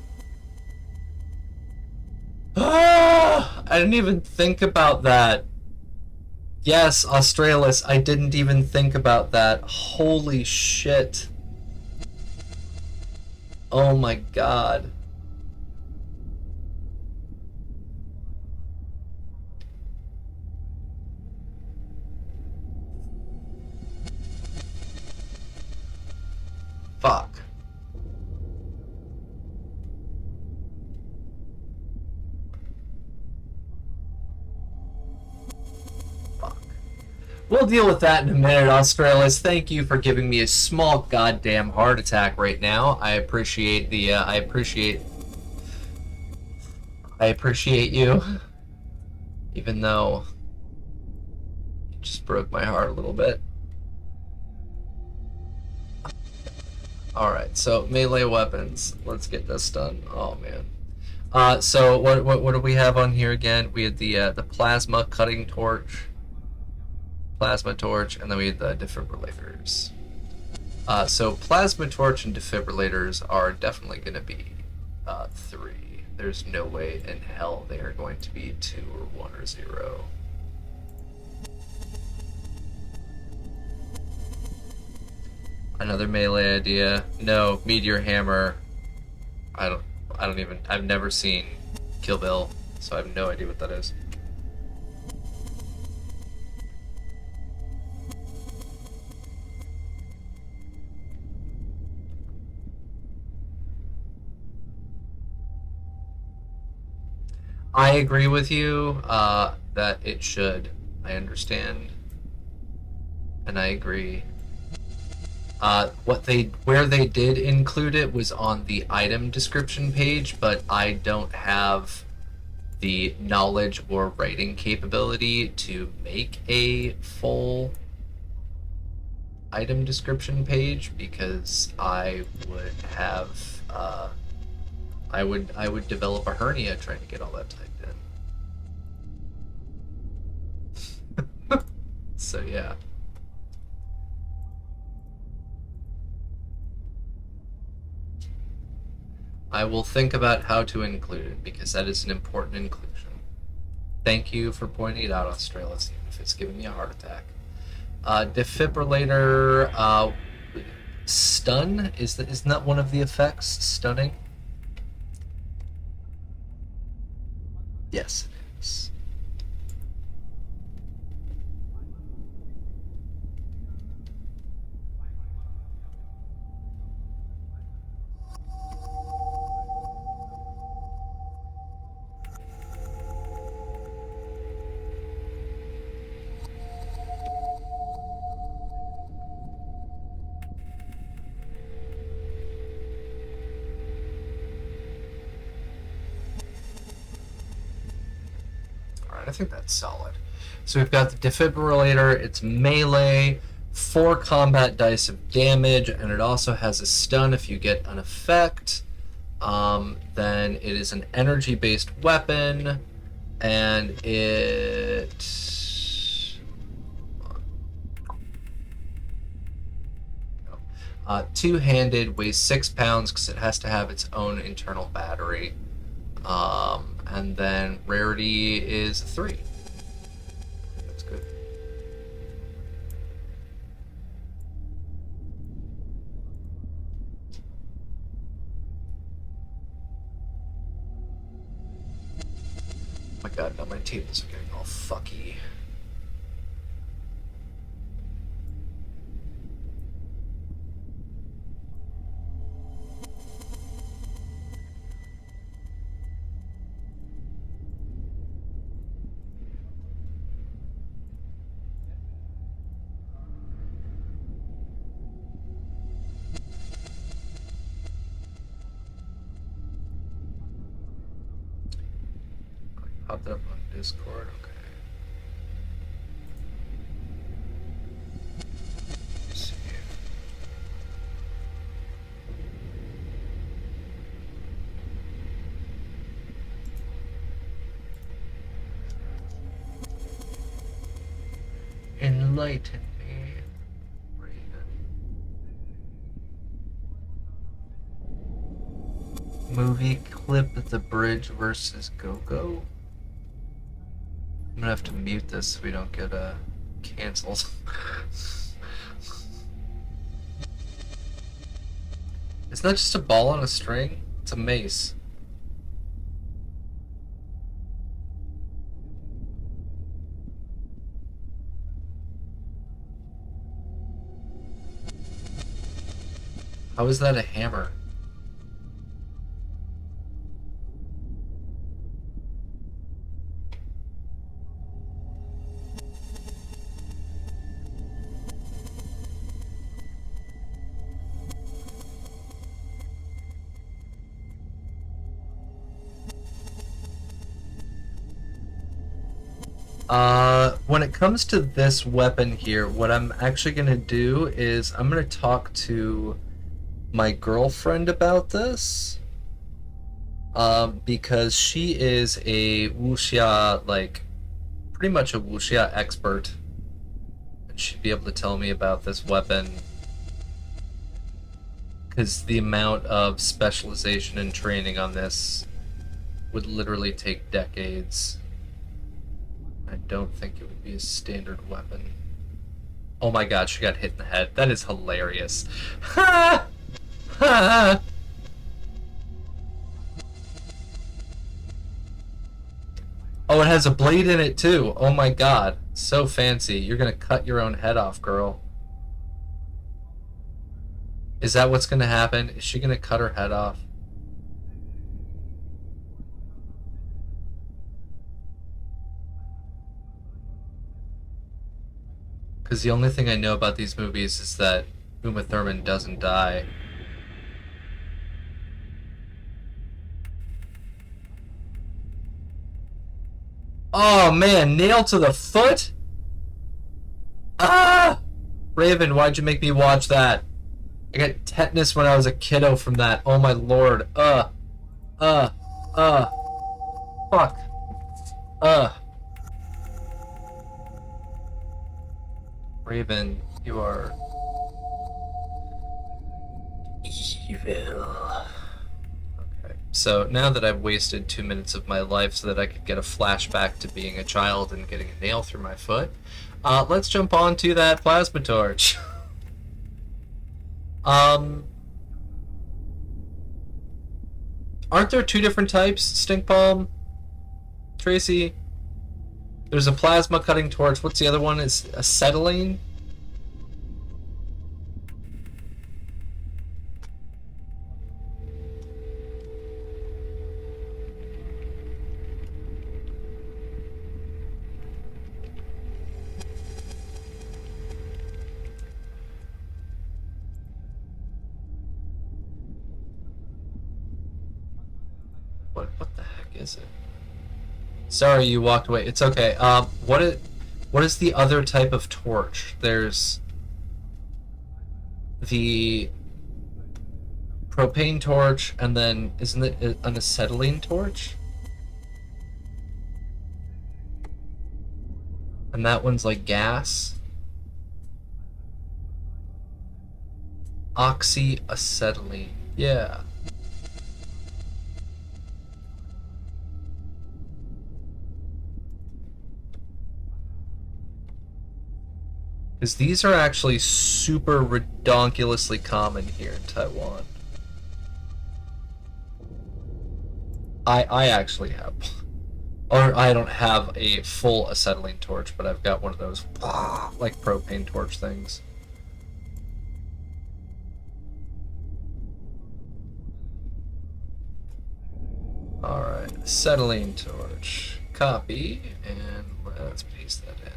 Ah! I didn't even think about that. Yes, Australis, I didn't even think about that. Holy shit. Oh my god. Fuck. We'll deal with that in a minute, Australis. Thank you for giving me a small goddamn heart attack right now. I appreciate the, I appreciate you. Even though it just broke my heart a little bit. Alright, so melee weapons. Let's get this done. Oh man. So what do we have on here again? We had the plasma cutting torch. Plasma torch, and then we had the defibrillators. So plasma torch and defibrillators are definitely going to be 3. There's no way in hell they are going to be 2 or 1 or 0. Another melee idea. No, meteor hammer. I don't even, I've never seen Kill Bill, so I have no idea what that is. I agree with you that it should. I understand. And I agree. Where they did include it was on the item description page, but I don't have the knowledge or writing capability to make a full item description page because I would have I would develop a hernia trying to get all that typed in. So yeah. I will think about how to include it because that is an important inclusion. Thank you for pointing it out, Australia, even if it's giving me a heart attack. Defibrillator, stun? Isn't that one of the effects? Stunning? Yes, it is. I think that's solid. So we've got the defibrillator, it's melee, 4 combat dice of damage, and it also has a stun if you get an effect. Then it is an energy-based weapon, and it... two-handed, weighs 6 pounds because it has to have its own internal battery. And then rarity is 3. That's good. Oh my god, now my tables are getting all fucky. Popped up on Discord, okay. Let's see. Enlighten me, Raven. Movie clip at the bridge versus Go-Go. I'm gonna have to mute this so we don't get canceled. It's not just a ball on a string, it's a mace. How is that a hammer? When it comes to this weapon here, what I'm actually going to do is I'm going to talk to my girlfriend about this. Because she is a wuxia, like, pretty much a wuxia expert. And she'd be able to tell me about this weapon. Because the amount of specialization and training on this would literally take decades. I don't think it would be a standard weapon. Oh my god, she got hit in the head. That is hilarious. Ha! Ha! Oh, it has a blade in it too. Oh my god. So fancy. You're gonna cut your own head off, girl. Is that what's gonna happen? Is she gonna cut her head off? Because the only thing I know about these movies is that Uma Thurman doesn't die. Oh man, nail to the foot? Ah! Raven, why'd you make me watch that? I got tetanus when I was a kiddo from that. Oh my lord. Uh. Fuck. Raven, you are evil. Okay. So now that I've wasted 2 minutes of my life so that I could get a flashback to being a child and getting a nail through my foot, let's jump on to that plasma torch. Aren't there two different types, Stink Palm? Tracy? There's a plasma cutting torch. What's the other one? Is acetylene? What the heck is it? Sorry you walked away. It's okay. What is the other type of torch? There's the propane torch, and then isn't it an acetylene torch? And that one's like gas. Oxyacetylene. Yeah. Because these are actually super redonkulously common here in Taiwan. I actually have, or I don't have a full acetylene torch, but I've got one of those like propane torch things. Alright, acetylene torch. Copy, and let's paste that in.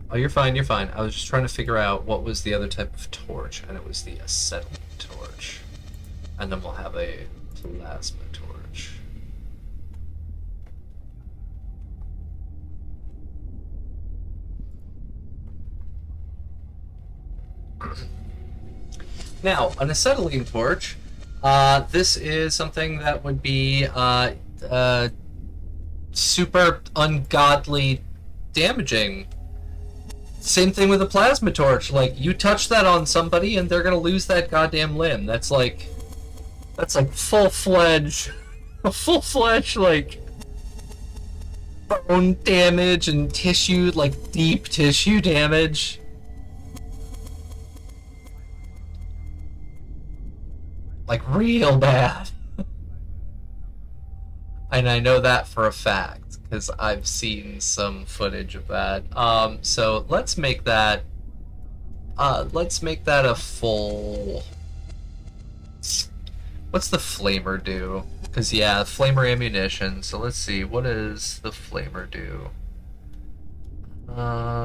Oh, you're fine, you're fine. I was just trying to figure out what was the other type of torch, and it was the acetylene torch. And then we'll have a plasma torch. Now, an acetylene torch, this is something that would be super ungodly damaging. Same thing with a plasma torch. Like, you touch that on somebody and they're gonna lose that goddamn limb. That's like full-fledged, like, bone damage and tissue, like, deep tissue damage. Like, real bad. And I know that for a fact, because I've seen some footage of that. So let's make that a full... What's the flamer do? Because, yeah, flamer ammunition. So let's see, what does the flamer do?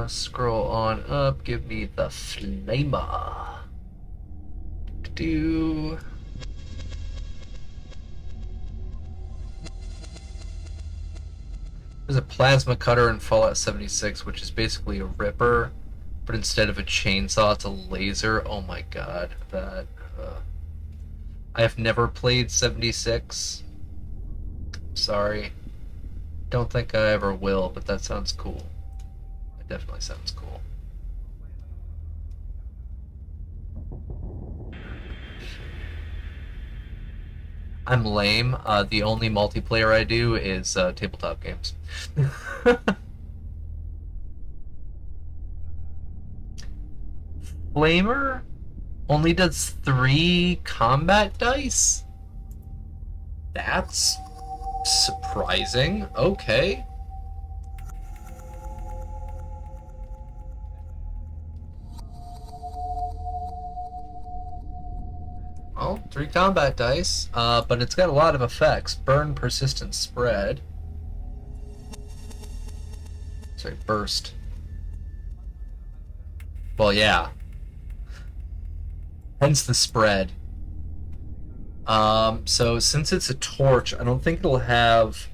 Scroll on up, give me the flamer. Do... There's a plasma cutter in Fallout 76, which is basically a ripper, but instead of a chainsaw, it's a laser. Oh my god, that... I have never played 76. Sorry. Don't think I ever will, but that sounds cool. It definitely sounds cool. I'm lame. The only multiplayer I do is tabletop games. Flamer only does 3 combat dice? That's surprising. Okay. Well, 3 combat dice, but it's got a lot of effects. Burn, persistent, spread. Sorry, burst. Well, yeah. Hence the spread. So since it's a torch, I don't think it'll have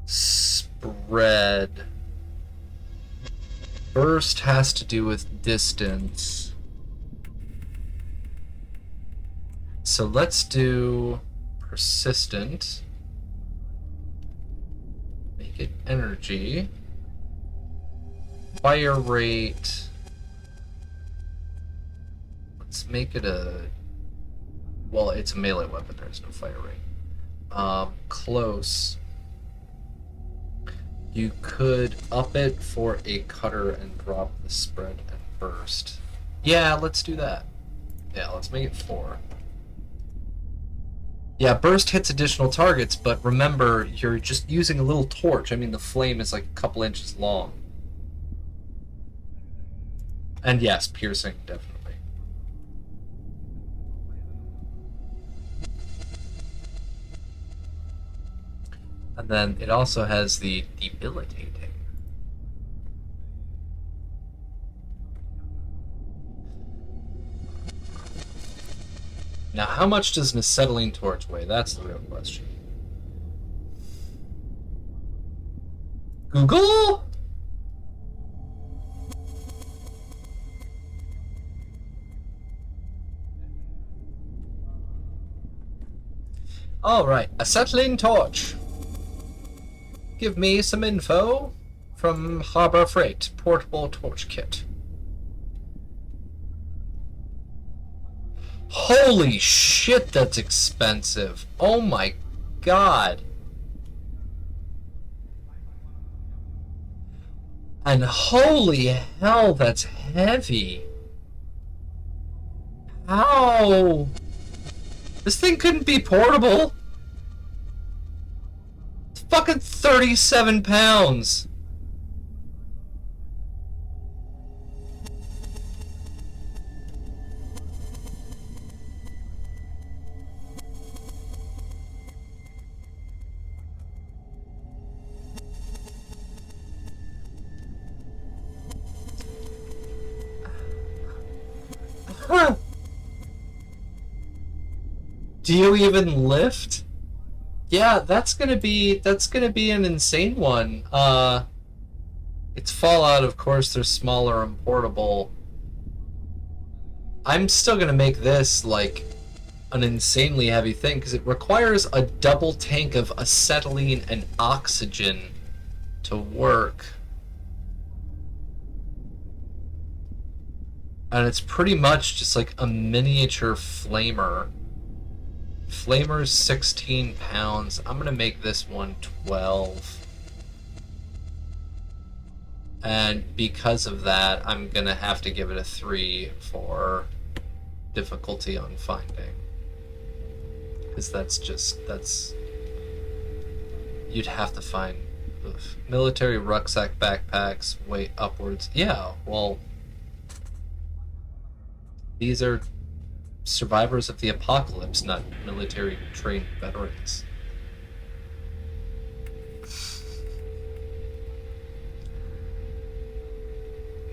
spread. Burst has to do with distance. So let's do persistent. Make it energy. Fire rate. Let's make it a... Well, it's a melee weapon. There's no fire rate. Close. You could up it for a cutter and drop the spread and burst. Yeah, let's do that. Yeah, let's make it 4. Yeah, burst hits additional targets, but remember, you're just using a little torch. I mean, the flame is like a couple inches long. And yes, piercing, definitely. And then it also has the debilitating. Now, how much does an acetylene torch weigh? That's the real question. Google? Alright, acetylene torch. Give me some info from Harbor Freight. Portable torch kit. Holy shit, that's expensive. Oh my god. And holy hell, that's heavy. How? This thing couldn't be portable. It's fucking 37 pounds. Huh. Do you even lift? Yeah, that's gonna be an insane one. It's Fallout, of course. They're smaller and portable. I'm still gonna make this like an insanely heavy thing because it requires a double tank of acetylene and oxygen to work. And it's pretty much just like a miniature flamer. Flamer's 16 pounds. I'm gonna make this one 12. And because of that, I'm gonna have to give it a 3 for difficulty on finding. Because that's... You'd have to find... Military rucksack backpacks, weight upwards. Yeah, well... These are survivors of the apocalypse, not military-trained veterans.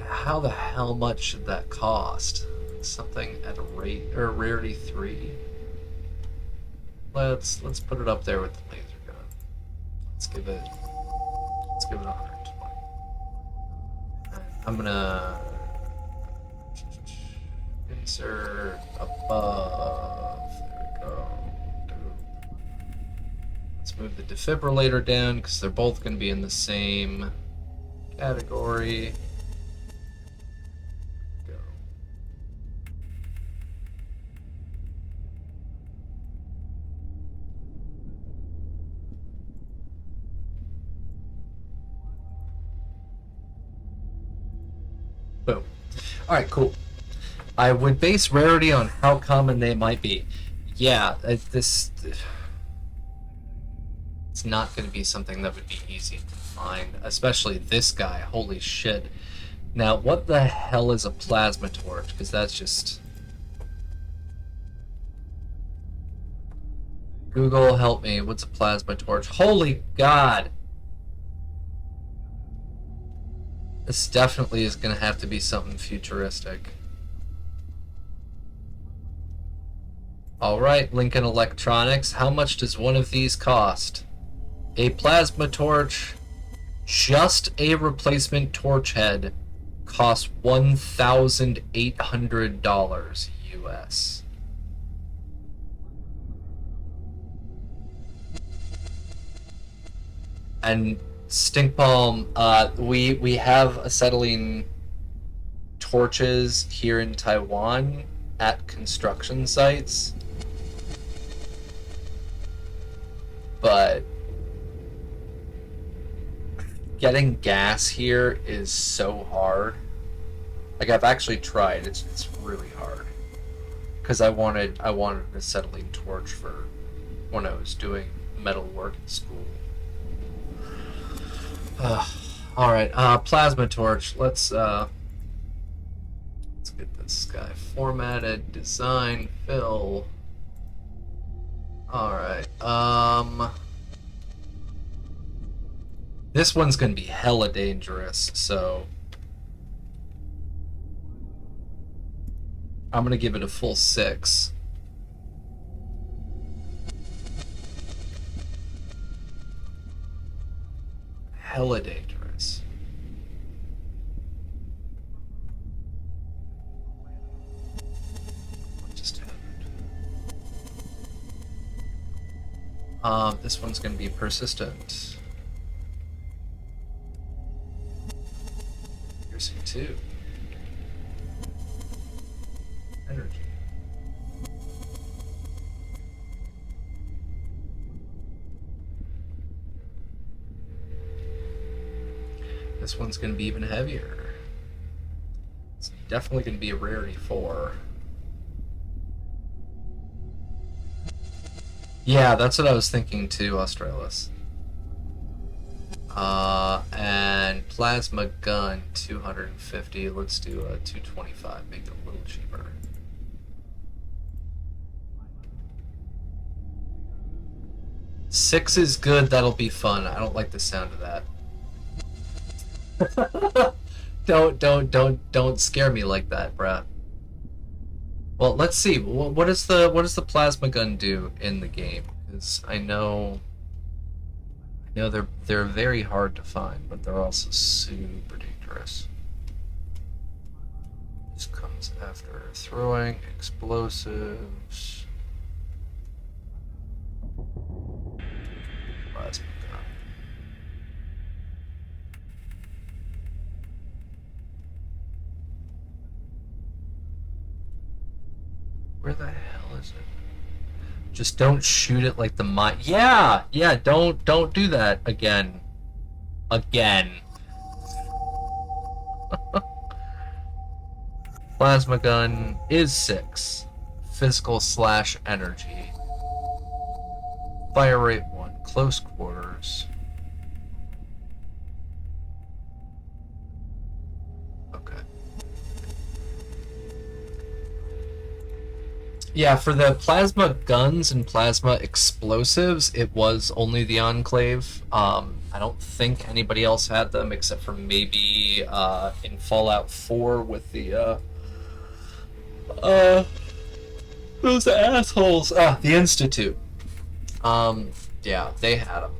How the hell much should that cost? Something at a rarity 3. Let's put it up there with the laser gun. Let's give it 120. I'm gonna insert above. There we go. Let's move the defibrillator down because they're both going to be in the same category. Go. Boom. All right, cool. I would base rarity on how common they might be. Yeah, it's not going to be something that would be easy to find, especially this guy. Holy shit. Now, what the hell is a plasma torch? Because that's just... Google, help me. What's a plasma torch? Holy god! This definitely is going to have to be something futuristic. All right, Lincoln Electronics. How much does one of these cost? A plasma torch, just a replacement torch head, costs $1,800 US. And Stink Palm, we have acetylene torches here in Taiwan at construction sites, but getting gas here is so hard. Like, I've actually tried. It's really hard because I wanted an acetylene torch for when I was doing metal work in school. All right, plasma torch. Let's get this guy formatted, design, fill. All right. This one's gonna be hella dangerous, so I'm gonna give it a full 6. Hella dangerous. What just happened? This one's gonna be persistent. Piercing 2. Energy. This one's going to be even heavier. It's definitely going to be a rarity 4. Yeah, that's what I was thinking too, Australis. And plasma gun 250. Let's do a 225. Make it a little cheaper. Six is good. That'll be fun. I don't like the sound of that. Don't scare me like that, bruh. Well, let's see. What does the plasma gun do in the game? Because I know they're very hard to find, but they're also super dangerous. This comes after throwing explosives. Plasma gun. Where the hell is it? Just don't shoot it like the mine. Yeah, don't do that again. Plasma gun is 6. Physical / energy. Fire rate 1. Close quarters. Okay. Yeah, for the plasma guns and plasma explosives, it was only the Enclave. I don't think anybody else had them except for maybe in Fallout 4 with the those assholes. The Institute. Yeah, they had them.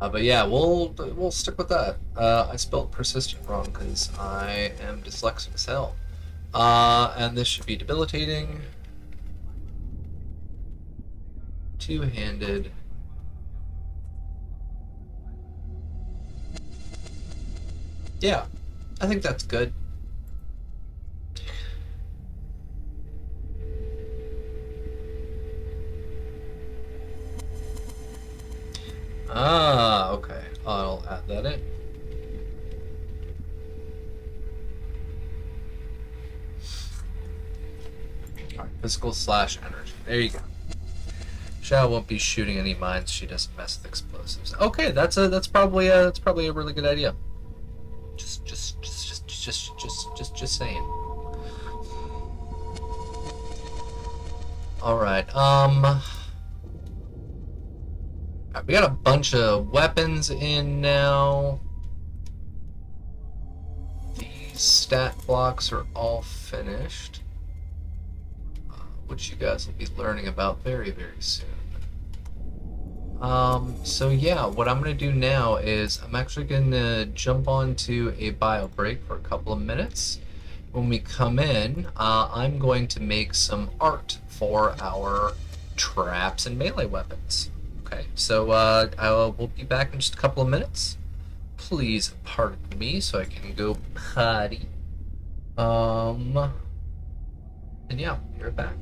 But yeah, we'll stick with that. I spelled persistent wrong because I am dyslexic as hell. And this should be debilitating. Two-handed. Yeah, I think that's good. Okay. I'll add that in. Alright, physical / energy. There you go. Shao won't be shooting any mines. She doesn't mess with explosives. Okay, that's probably a really good idea. Just saying. Alright, we got a bunch of weapons in now. These stat blocks are all finished, which you guys will be learning about very, very soon. So yeah, what I'm going to do now is I'm actually going to jump onto a bio break for a couple of minutes. When we come in, I'm going to make some art for our traps and melee weapons. Okay, so we'll be back in just a couple of minutes. Please pardon me so I can go potty. And yeah, be right back.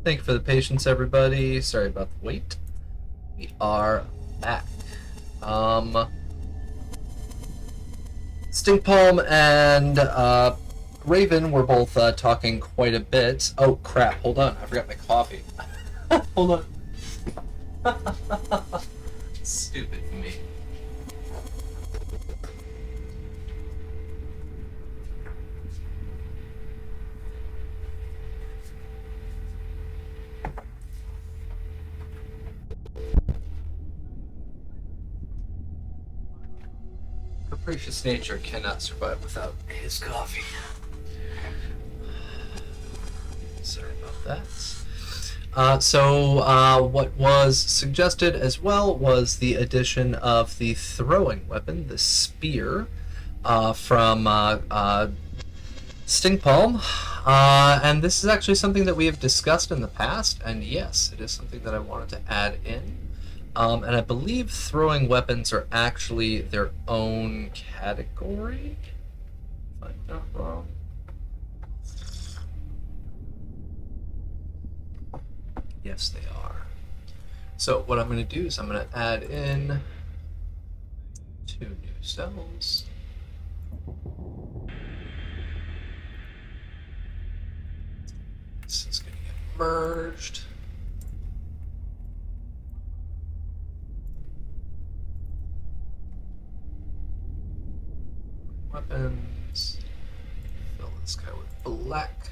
Thank you for the patience, everybody. Sorry about the wait. We are back. Stinkpalm and Raven were both talking quite a bit. Oh crap! Hold on, I forgot my coffee. Hold on. Stupid me. Capricious Nature cannot survive without his coffee. Sorry about that. What was suggested as well was the addition of the throwing weapon, the spear, from Stinkpalm. And this is actually something that we have discussed in the past, and yes, it is something that I wanted to add in. And I believe throwing weapons are actually their own category, if I'm not wrong. Yes, they are. So what I'm going to do is I'm going to add in 2 new cells. This is going to get merged. Weapons. Fill this guy with black.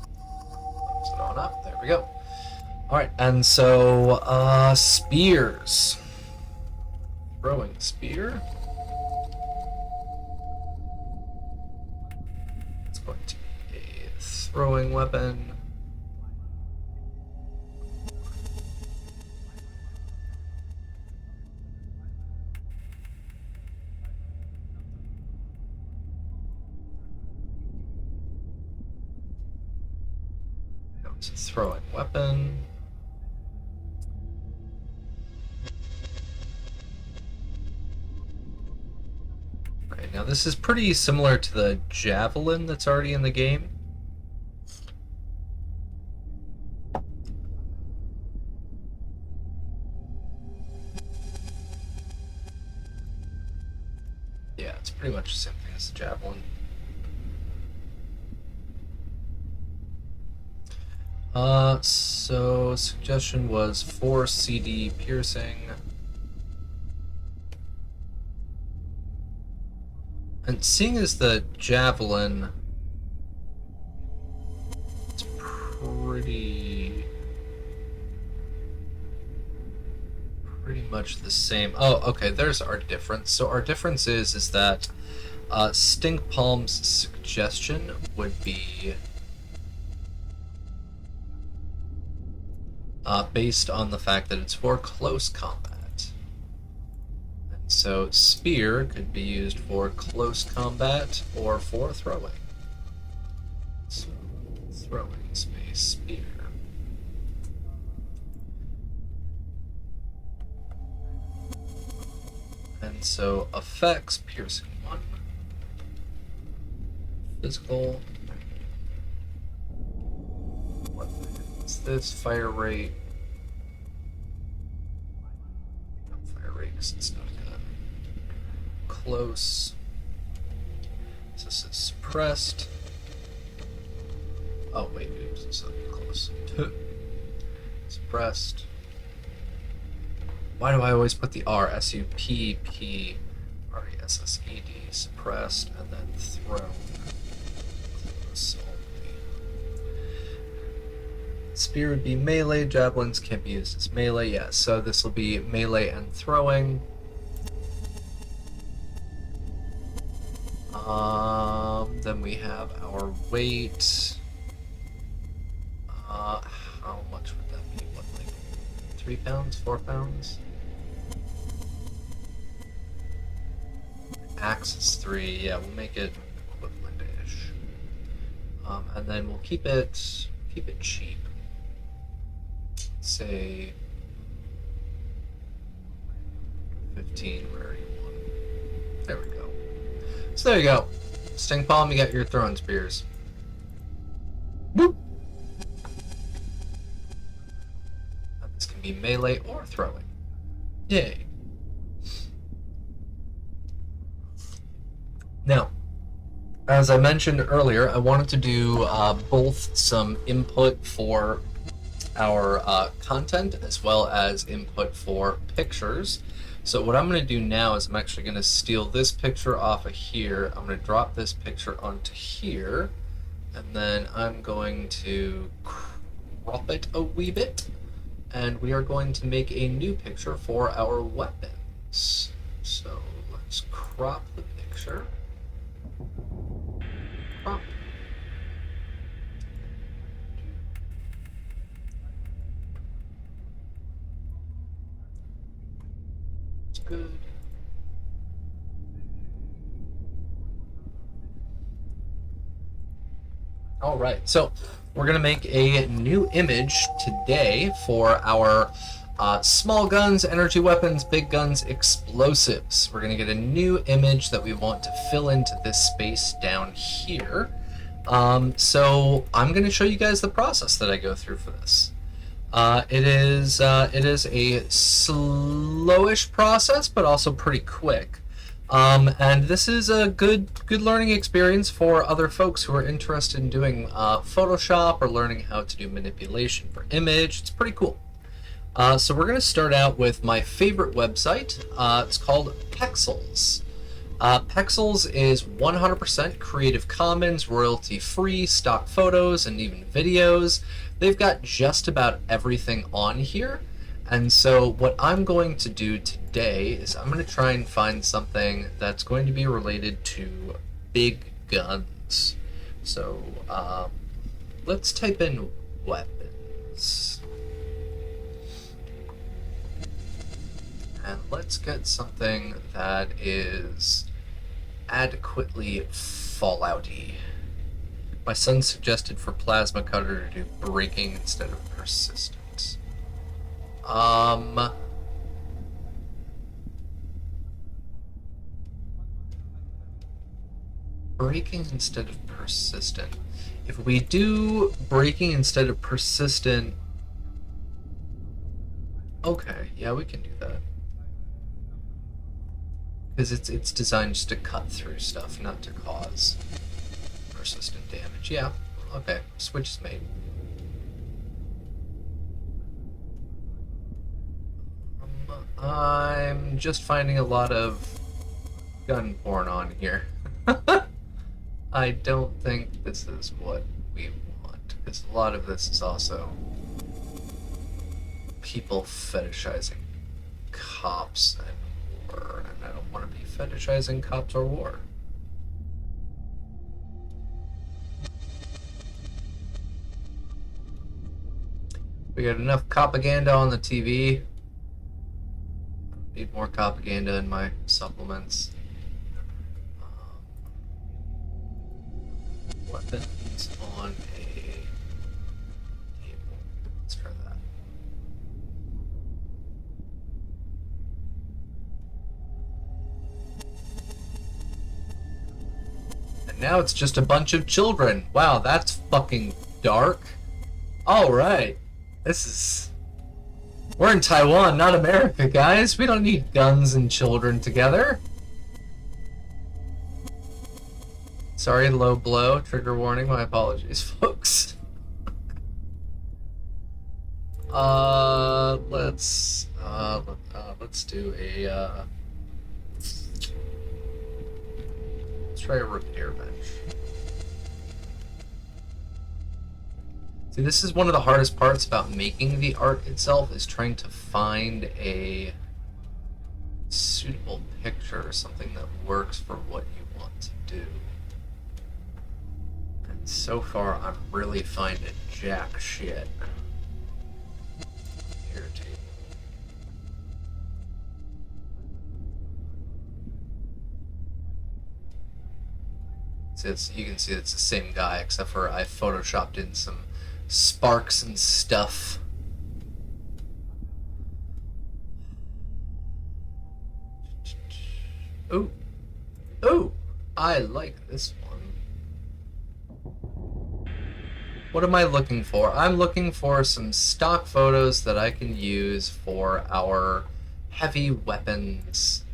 Close it on up. There we go. Alright, and so, spears. Throwing spear. It's going to be a throwing weapon. It's a throwing weapon. Okay, now this is pretty similar to the javelin that's already in the game. Yeah, it's pretty much the same thing as the javelin. So suggestion was 4 CD piercing. And seeing as the javelin, it's pretty much the same. Oh, okay, there's our difference. So our difference is that Stinkpalm's suggestion would be based on the fact that it's for close combat. And so spear could be used for close combat or for throwing. So throwing space spear. And so effects, piercing 1. Physical. What is this? Fire rate. No, fire rate because it's not a gun. Close. So this is suppressed. Oh wait, oops, it's not close. Suppressed. Why do I always put the R? S-U-P-P-R-E-S-S-E-D. Suppressed, and then thrown. Spear would be melee, javelins can't be used as melee, yeah, so this will be melee and throwing. Then we have our weight. How much would that be? What, like 3 pounds, 4 pounds? Axe is 3, yeah, we'll make it equivalent-ish. And then we'll keep it cheap. Say 15 where you want. There we go. So there you go. Stinkpalm, you got your throwing spears. Boop. be melee or throwing. Yay. Now, as I mentioned earlier, I wanted to do both some input for our content as well as input for pictures. So what I'm going to do now is I'm actually going to steal this picture off of here. I'm going to drop this picture onto here, and then I'm going to crop it a wee bit, and we are going to make a new picture for our weapons. So let's crop the picture. Crop. It's good. All right, so we're gonna make a new image today for our small guns, energy weapons, big guns, explosives. We're gonna get a new image that we want to fill into this space down here. So I'm gonna show you guys the process that I go through for this. It is a slowish process, but also pretty quick. And this is a good learning experience for other folks who are interested in doing Photoshop or learning how to do manipulation for image. It's pretty cool. So we're going to start out with my favorite website. It's called Pexels. Pexels is 100% Creative Commons, royalty-free, stock photos, and even videos. They've got just about everything on here. And so what I'm going to do today is I'm going to try and find something that's going to be related to big guns. So let's type in weapons. And let's get something that is adequately Fallout-y. My son suggested for Plasma Cutter to do breaking instead of persistent. Breaking instead of persistent. If we do breaking instead of persistent, okay, yeah, we can do that. Because it's designed just to cut through stuff, not to cause persistent damage. Yeah, okay, switch is made. I'm just finding a lot of gun porn on here. I don't think this is what we want, because a lot of this is also people fetishizing cops and war, and I don't want to be fetishizing cops or war. We got enough propaganda on the TV. Need more propaganda in my supplements. Weapons on a table. Let's try that. And now it's just a bunch of children. Wow, that's fucking dark. Alright. This is... We're in Taiwan, not America, guys. We don't need guns and children together. Sorry, low blow. Trigger warning. My apologies, folks. Let's do a let's try a repair bench. See, this is one of the hardest parts about making the art itself, is trying to find a suitable picture, something that works for what you want to do. And so far, I'm really finding jack shit. Irritating. So you can see it's the same guy, except for I photoshopped in some sparks and stuff. Ooh. Ooh! I like this one. What am I looking for? I'm looking for some stock photos that I can use for our heavy weapons.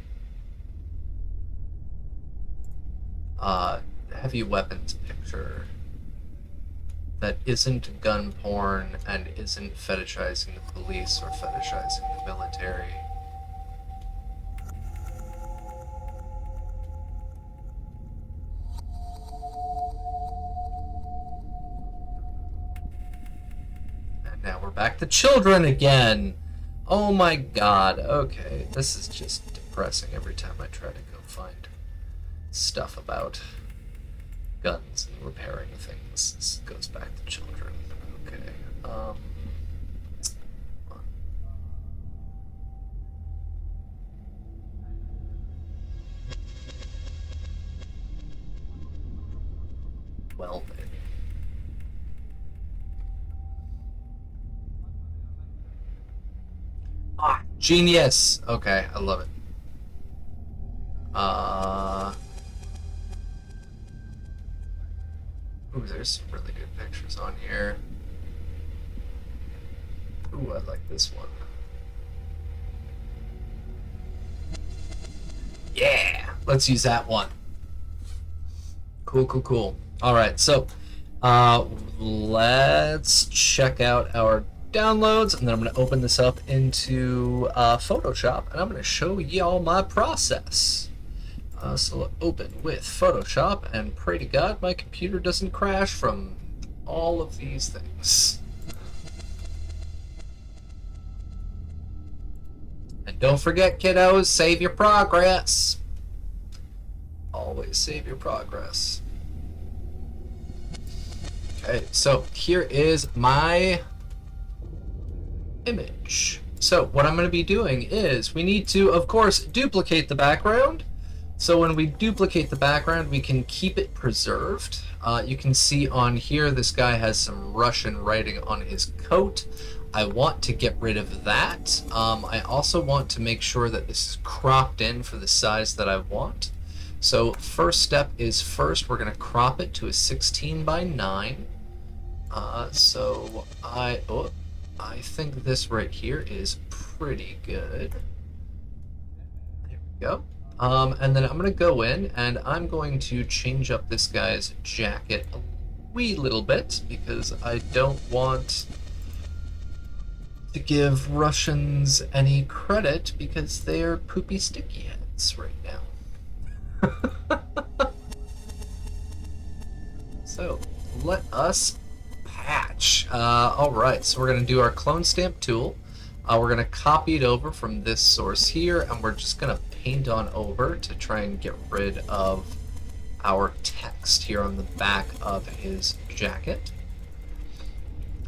Heavy weapons picture that isn't gun porn and isn't fetishizing the police or fetishizing the military. And now we're back to children again. Oh my god. Okay, this is just depressing every time I try to go find stuff about guns and repairing things. This goes back to children. Okay. Well then. Ah, genius! Okay, I love it. Ooh, there's some really good pictures on here. Ooh, I like this one. Yeah! Let's use that one. Cool, cool, cool. Alright, so let's check out our downloads, and then I'm going to open this up into Photoshop, and I'm going to show y'all my process. So open with Photoshop, and pray to God my computer doesn't crash from all of these things. And don't forget, kiddos, save your progress. Always save your progress. Okay, so here is my image. So what I'm going to be doing is we need to, of course, duplicate the background. So when we duplicate the background, we can keep it preserved. You can see on here, this guy has some Russian writing on his coat. I want to get rid of that. I also want to make sure that this is cropped in for the size that I want. So first step is first, we're going to crop it to a 16 by 9. So I think this right here is pretty good. There we go. And then I'm going to go in and I'm going to change up this guy's jacket a wee little bit because I don't want to give Russians any credit because they're poopy sticky heads right now. So let us patch. Alright, so we're going to do our clone stamp tool. We're going to copy it over from this source here, and we're just going to paint on over to try and get rid of our text here on the back of his jacket.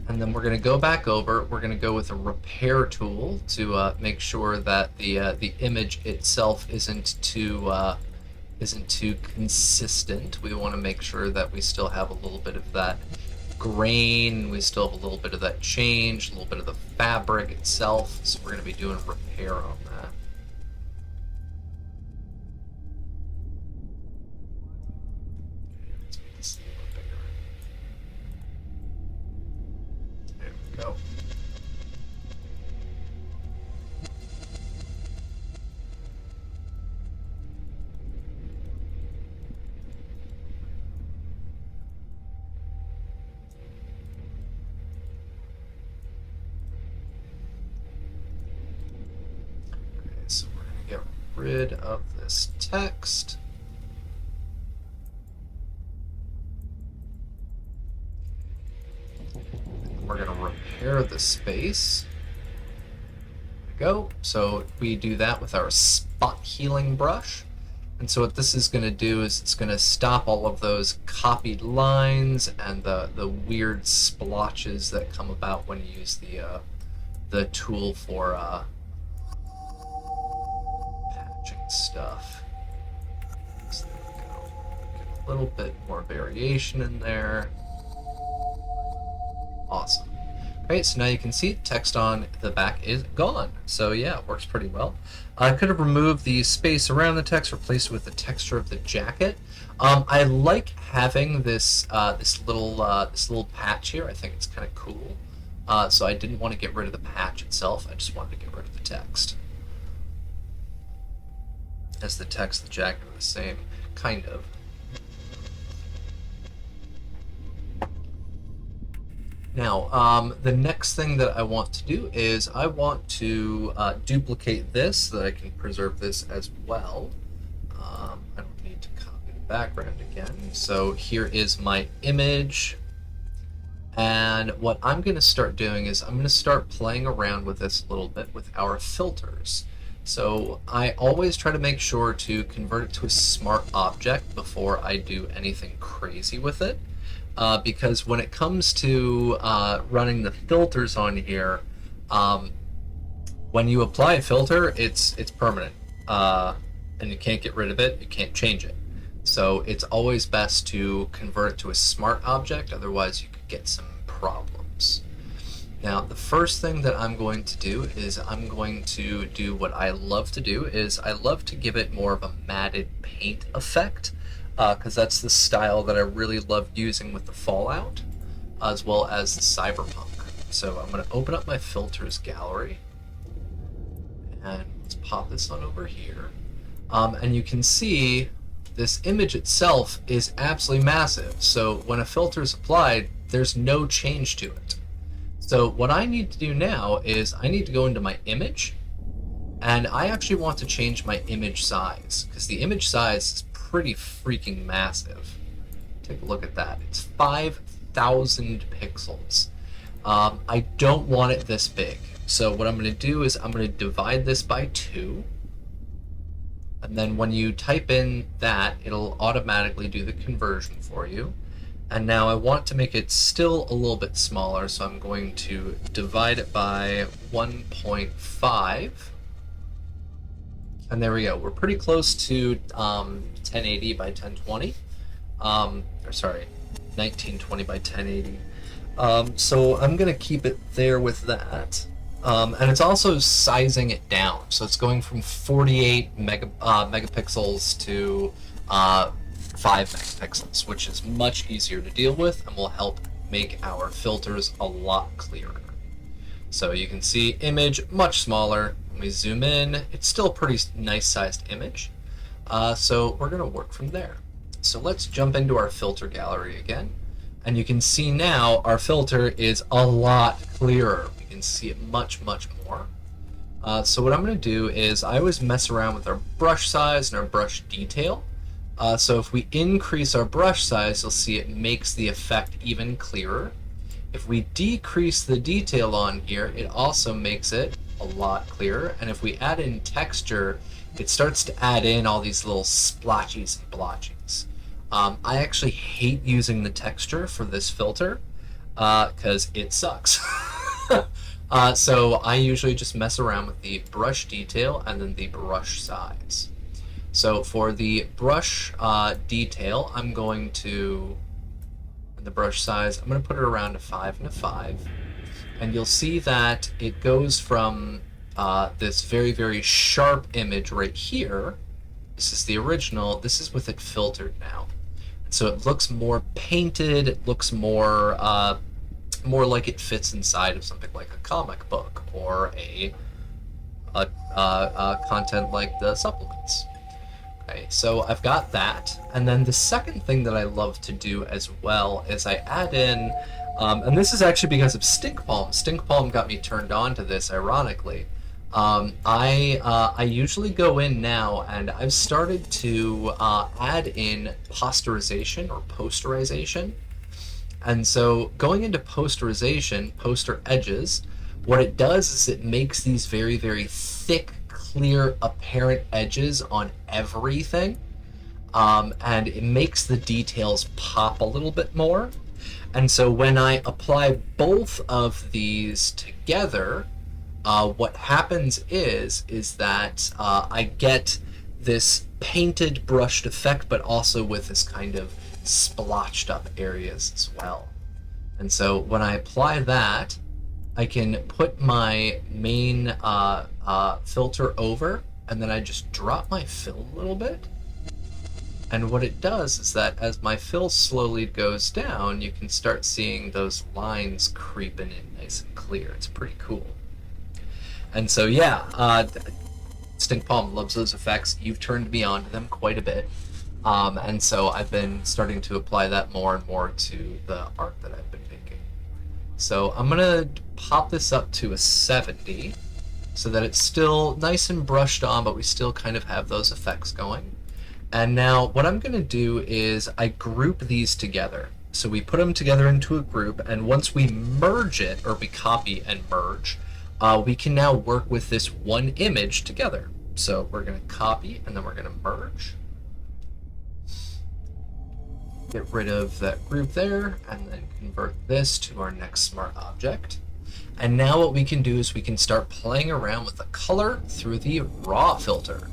And then we're going to go back over. We're going to go with a repair tool to make sure that the image itself isn't too consistent. We want to make sure that we still have a little bit of that grain, we still have a little bit of that change, a little bit of the fabric itself, so we're going to be doing repair on that. Let's make this a little bigger. There we go. Rid of this text. We're going to repair the space. There we go. So we do that with our spot healing brush. And so what this is going to do is it's going to stop all of those copied lines and the weird splotches that come about when you use the tool for stuff. So there we go. Get a little bit more variation in there. Awesome. Okay, so now you can see text on the back is gone. So yeah, it works pretty well. I could have removed the space around the text, replaced it with the texture of the jacket. I like having this little patch here. I think it's kind of cool. So I didn't want to get rid of the patch itself. I just wanted to get rid of the text. As the text, the jacket are the same, kind of. Now, the next thing that I want to do is I want to duplicate this so that I can preserve this as well. I don't need to copy the background again. So here is my image. And what I'm going to start doing is I'm going to start playing around with this a little bit with our filters. So I always try to make sure to convert it to a smart object before I do anything crazy with it. Because when it comes to running the filters on here, when you apply a filter, it's permanent, and you can't get rid of it. You can't change it. So it's always best to convert it to a smart object. Otherwise, you could get some problems. Now, the first thing that I'm going to do is I'm going to do what I love to do. Is I love to give it more of a matted paint effect. Because that's the style that I really love using with the Fallout, as well as the Cyberpunk. So I'm going to open up my filters gallery, and let's pop this on over here. And you can see this image itself is absolutely massive. So when a filter is applied, there's no change to it. So what I need to do now is I need to go into my image, and I actually want to change my image size, because the image size is pretty freaking massive. Take a look at that. It's 5,000 pixels. I don't want it this big. So what I'm going to do is I'm going to divide this by 2. And then when you type in that, it'll automatically do the conversion for you. And now I want to make it still a little bit smaller, so I'm going to divide it by 1.5. And there we go. We're pretty close to 1080 by 1020. Or sorry, 1920 by 1080. So I'm going to keep it there with that. And it's also sizing it down. So it's going from 48 megapixels to 5 megapixels, which is much easier to deal with and will help make our filters a lot clearer. So you can see image much smaller. When we zoom in, it's still a pretty nice sized image. So we're going to work from there. So let's jump into our filter gallery again. And you can see now our filter is a lot clearer. We can see it much, much more. So what I'm going to do is I always mess around with our brush size and our brush detail. So if we increase our brush size, you'll see it makes the effect even clearer. If we decrease the detail on here, it also makes it a lot clearer. And if we add in texture, it starts to add in all these little splotchies and blotchies. I actually hate using the texture for this filter because it sucks. So I usually just mess around with the brush detail and then the brush size. So for the brush detail, I'm going to, the brush size, I'm going to put it around a 5 and a 5. And you'll see that it goes from this very, very sharp image right here. This is the original. This is with it filtered now. So it looks more painted. It looks more more like it fits inside of something like a comic book or a content like the supplements. Okay, so I've got that. And then the second thing that I love to do as well is I add in, and this is actually because of Stink Palm. Stink Palm got me turned on to this, ironically. I usually go in now and I've started to add in posterization or posterization. And so going into posterization, poster edges, what it does is it makes these very, very thick, clear, apparent edges on everything. And it makes the details pop a little bit more. And so when I apply both of these together, what happens is that I get this painted, brushed effect, but also with this kind of splotched up areas as well. And so when I apply that, I can put my main filter over, and then I just drop my fill a little bit. And what it does is that as my fill slowly goes down, you can start seeing those lines creeping in nice and clear. It's pretty cool. And so, yeah, Stink Palm loves those effects. You've turned me on to them quite a bit. And so I've been starting to apply that more and more to the art that I've been making. So I'm going to pop this up to a 70 so that it's still nice and brushed on, but we still kind of have those effects going. And now what I'm going to do is I group these together. So we put them together into a group, and once we merge it, or we copy and merge, we can now work with this one image together. So we're going to copy, and then we're going to merge. Get rid of that group there, and then convert this to our next smart object. And now what we can do is we can start playing around with the color through the raw filter.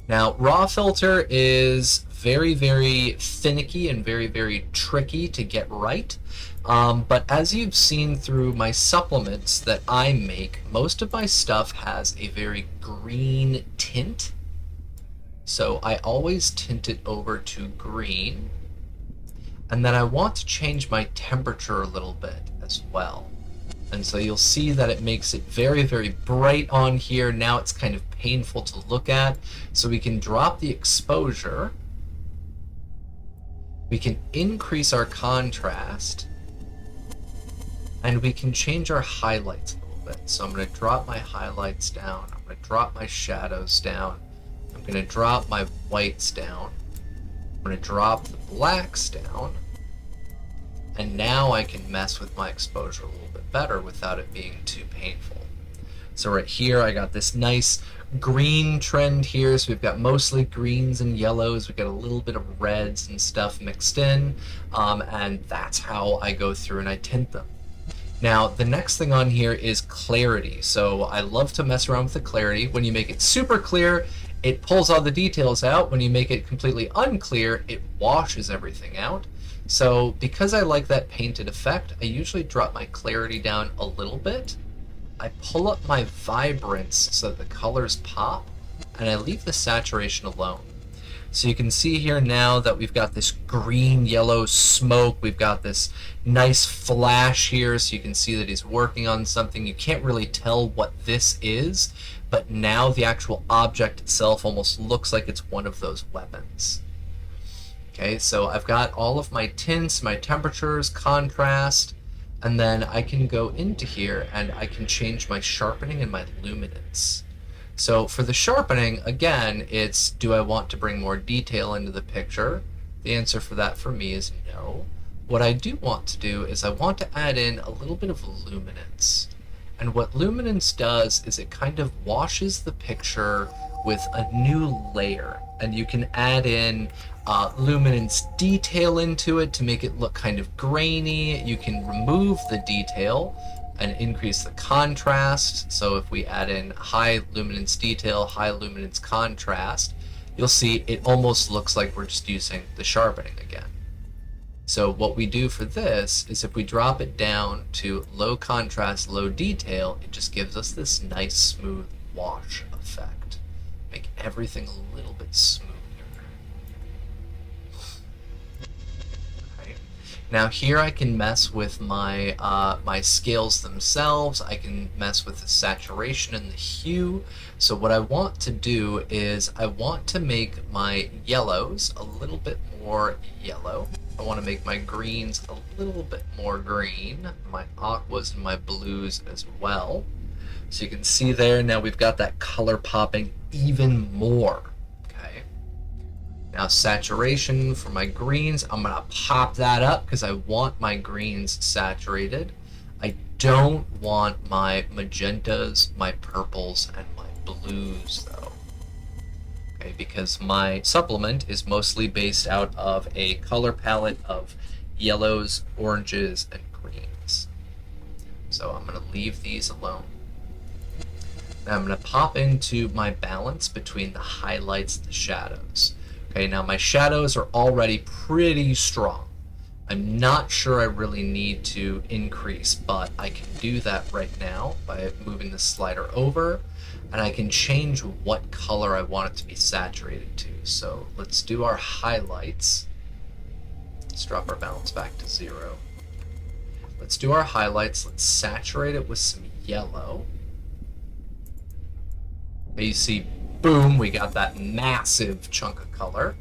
Now, raw filter is very, very finicky and very, very tricky to get right. But as you've seen through my supplements that I make, most of my stuff has a very green tint. So I always tint it over to green. And then I want to change my temperature a little bit as well. And so you'll see that it makes it very, very bright on here. Now it's kind of painful to look at. So we can drop the exposure. We can increase our contrast. And we can change our highlights a little bit. So I'm going to drop my highlights down. I'm going to drop my shadows down. I'm going to drop my whites down. I'm going to drop the blacks down. And now I can mess with my exposure a little bit better without it being too painful. So right here I got this nice green trend here. So we've got mostly greens and yellows. We've got a little bit of reds and stuff mixed in. And that's how I go through and I tint them. Now, the next thing on here is clarity. So I love to mess around with the clarity. When you make it super clear, it pulls all the details out. When you make it completely unclear, it washes everything out. So because I like that painted effect, I usually drop my clarity down a little bit. I pull up my vibrance so that the colors pop, and I leave the saturation alone. So you can see here now that we've got this green yellow smoke. We've got this nice flash here, so you can see that he's working on something. You can't really tell what this is, but now the actual object itself almost looks like it's one of those weapons. Okay, so I've got all of my tints, my temperatures, contrast, and then I can go into here and I can change my sharpening and my luminance. So for the sharpening, again, it's do I want to bring more detail into the picture? The answer for that for me is no. What I do want to do is I want to add in a little bit of luminance. And what luminance does is it kind of washes the picture with a new layer. And you can add in luminance detail into it to make it look kind of grainy. You can remove the detail and increase the contrast. So if we add in high luminance detail, high luminance contrast, you'll see it almost looks like we're just using the sharpening again. So what we do for this is if we drop it down to low contrast, low detail, it just gives us this nice smooth wash effect. Make everything a little bit smoother. Okay. Now here I can mess with my my scales themselves. I can mess with the saturation and the hue. So what I want to do is I want to make my yellows a little bit more yellow. I want to make my greens a little bit more green, my aquas and my blues as well. So you can see there, now we've got that color popping even more. Okay. Now saturation for my greens, I'm going to pop that up because I want my greens saturated. I don't want my magentas, my purples, and my blues though. Okay, because my supplement is mostly based out of a color palette of yellows, oranges, and greens. So I'm going to leave these alone. Now I'm going to pop into my balance between the highlights and the shadows. Okay, now my shadows are already pretty strong. I'm not sure I really need to increase, but I can do that right now by moving the slider over, and I can change what color I want it to be saturated to. So let's do our highlights. Let's drop our balance back to 0. Let's do our highlights. Let's saturate it with some yellow. And you see, boom, we got that massive chunk of color.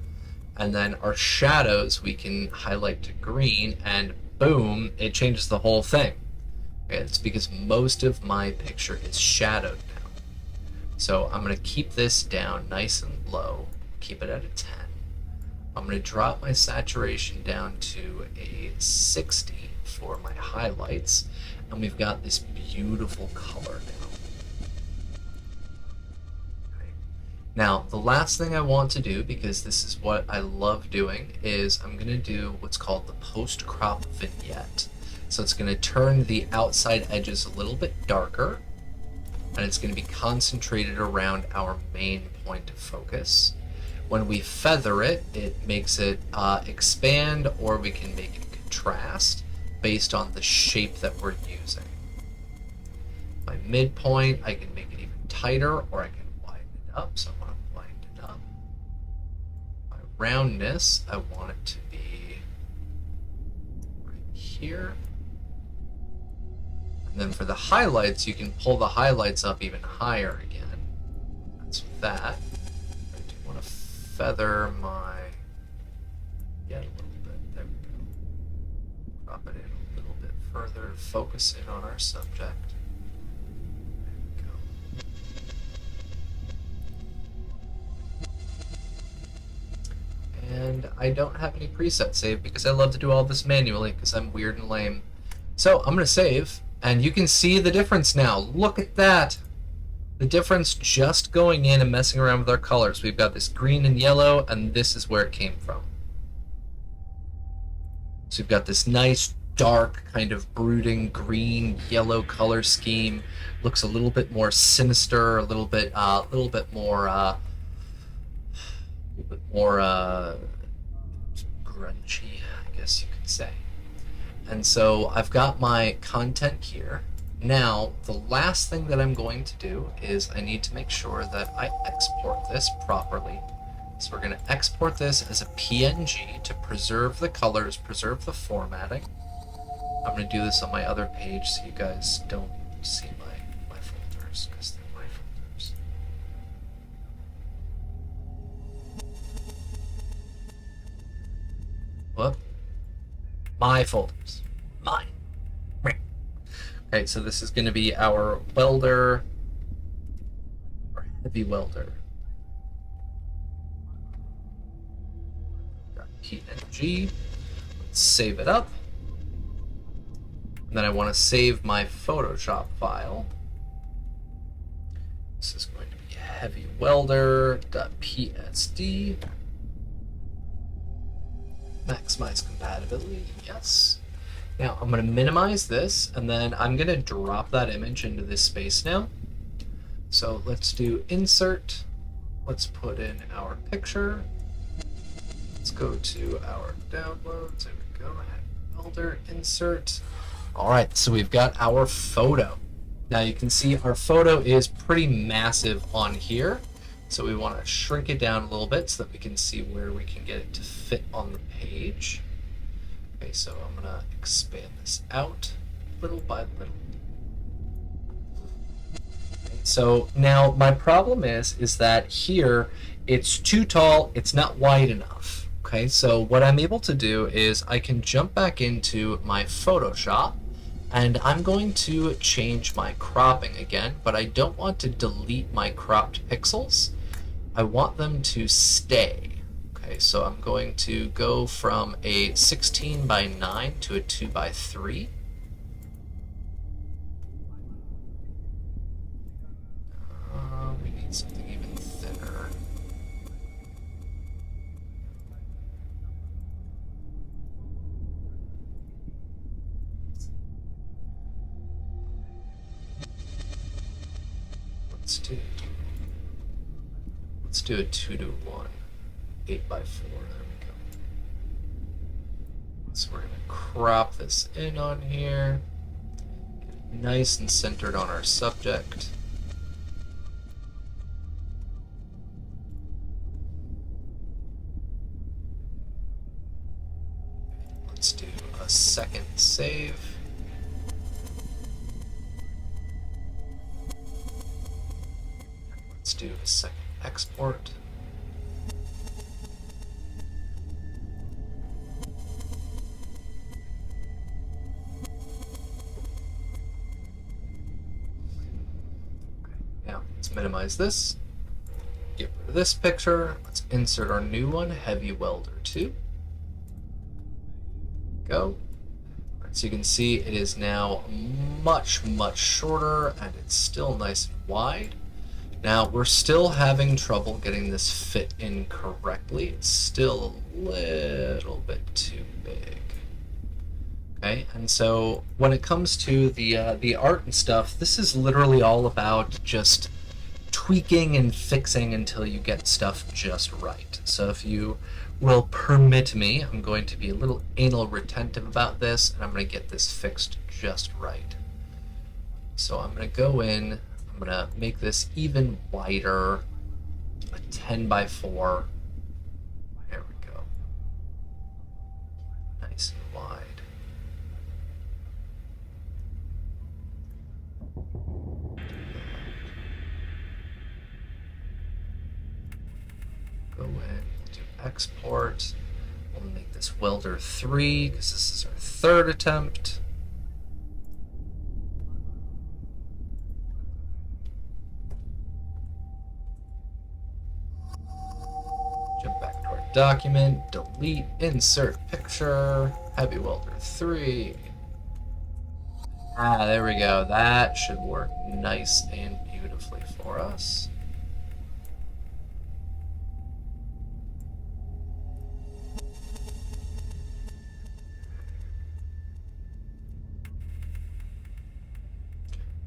And then our shadows, we can highlight to green, and boom, it changes the whole thing. Okay, it's because most of my picture is shadowed now. So I'm going to keep this down nice and low, keep it at a 10. I'm going to drop my saturation down to a 60 for my highlights, and we've got this beautiful color now. Now, the last thing I want to do, because this is what I love doing, is I'm going to do what's called the post-crop vignette. So it's going to turn the outside edges a little bit darker, and it's going to be concentrated around our main point of focus. When we feather it, it makes it expand, or we can make it contrast based on the shape that we're using. My midpoint, I can make it even tighter, or I can widen it up, so I want to widen it up. My roundness, I want it to be right here. And then for the highlights, you can pull the highlights up even higher again. That's that. I do want to feather my a little bit. There we go. Drop it in a little bit further, focus in on our subject. And I don't have any presets saved because I love to do all this manually because I'm weird and lame. So I'm going to save, and you can see the difference now. Look at that. The difference just going in and messing around with our colors. We've got this green and yellow, and this is where it came from. So we've got this nice, dark, kind of brooding green-yellow color scheme. Looks a little bit more sinister, a little bit more grungy, I guess you could say. And so I've got my content here. Now, the last thing that I'm going to do is I need to make sure that I export this properly. So we're going to export this as a PNG to preserve the colors, preserve the formatting. I'm going to do this on my other page so you guys don't see my folders, because they're my folders. Whoop. My folders. Mine. Okay, so this is going to be our welder, or heavy welder. .png. Let's save it up. And then I want to save my Photoshop file. This is going to be heavy welder.psd. Maximize compatibility, yes. Now I'm going to minimize this, and then I'm going to drop that image into this space now. So let's do insert. Let's put in our picture. Let's go to our downloads. There we go. Welder, insert. All right, so we've got our photo. Now you can see our photo is pretty massive on here. So we want to shrink it down a little bit so that we can see where we can get it to fit on the page. Okay, so I'm going to expand this out little by little. Okay, so now my problem is that here it's too tall, it's not wide enough. Okay, so what I'm able to do is I can jump back into my Photoshop, and I'm going to change my cropping again, but I don't want to delete my cropped pixels. I want them to stay. Okay, so I'm going to go from a 16 by 9 to a 2 by 3. We need something even thinner. Let's do a 2 to 1. 8 by 4, there we So we're going to crop this in on here. Nice and centered on our subject. Let's do a second save. Let's do a second export. Now, let's minimize this. Get rid of this picture. Let's insert our new one, Heavy Welder 2. Go. Right, so you can see it is now much, much shorter, and it's still nice and wide. Now, we're still having trouble getting this fit in correctly. It's still a little bit too big. Okay, and so when it comes to the art and stuff, this is literally all about just tweaking and fixing until you get stuff just right. So if you will permit me, I'm going to be a little anal retentive about this, and I'm going to get this fixed just right. So I'm going to go in, I'm going to make this even wider, a 10 by 4. There we go. Nice and wide. Go in, do export. We'll make this welder 3 because this is our third attempt. Jump back to our document, delete, insert picture, Heavy Welder 3. Ah, there we go. That should work nice and beautifully for us.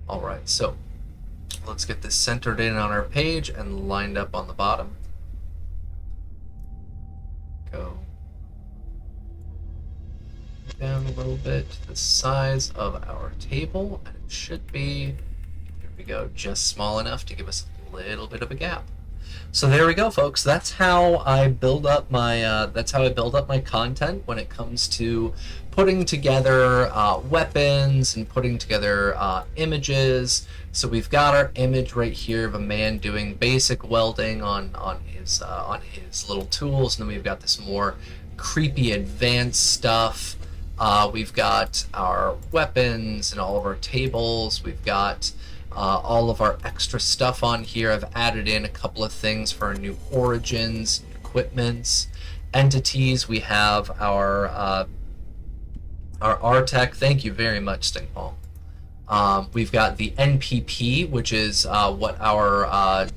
Alright, so let's get this centered in on our page and lined up on the bottom. Go down a little bit to the size of our table, and it should be, there we go, just small enough to give us a little bit of a gap. So there we go, folks. That's how I build up my content when it comes to putting together weapons and putting together images. So we've got our image right here of a man doing basic welding on his little tools, and then we've got this more creepy advanced stuff. We've got our weapons and all of our tables. We've got all of our extra stuff on here. I've added in a couple of things for our new origins, equipments, entities. We have our RTech. Thank you very much, Stingpalm. We've got the NPP, which is what our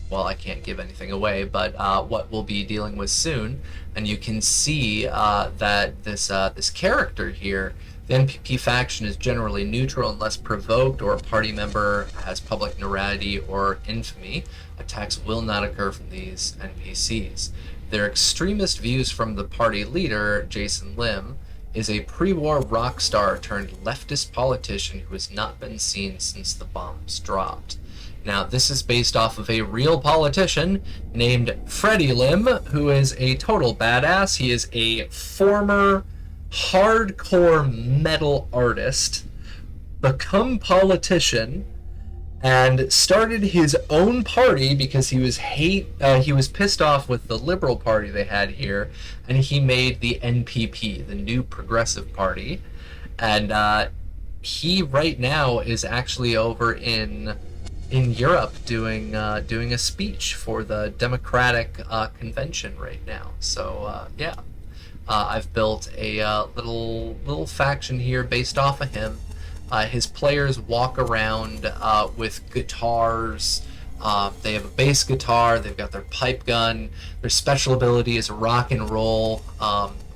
well, I can't give anything away, but what we'll be dealing with soon. And you can see that this character here, the NPP faction, is generally neutral unless provoked or a party member has public notoriety or infamy. Attacks will not occur from these NPCs. Their extremist views from the party leader, Jason Lim, is a pre-war rock star turned leftist politician who has not been seen since the bombs dropped. Now, this is based off of a real politician named Freddie Lim, who is a total badass. He is a former hardcore metal artist, become politician, and started his own party because he was pissed off with the Liberal Party they had here, and he made the NPP, the New Progressive Party, and he right now is actually over in Europe doing a speech for the Democratic convention right now. So yeah, I've built a little faction here based off of him. His players walk around with guitars. They have a bass guitar. They've got their pipe gun. Their special ability is rock and roll.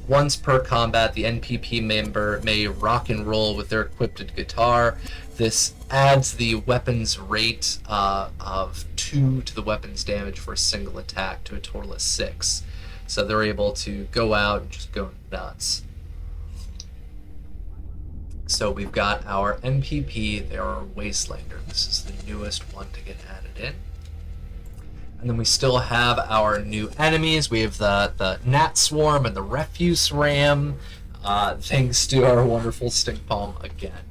Once per combat, the NPP member may rock and roll with their equipped guitar. This adds the weapon's rate of 2 to the weapon's damage for a single attack to a total of 6. So they're able to go out and just go nuts. So we've got our NPP, they're our Wastelander. This is the newest one to get added in. And then we still have our new enemies. We have the Gnat Swarm and the Refuse Ram, thanks to our wonderful Stink Palm again.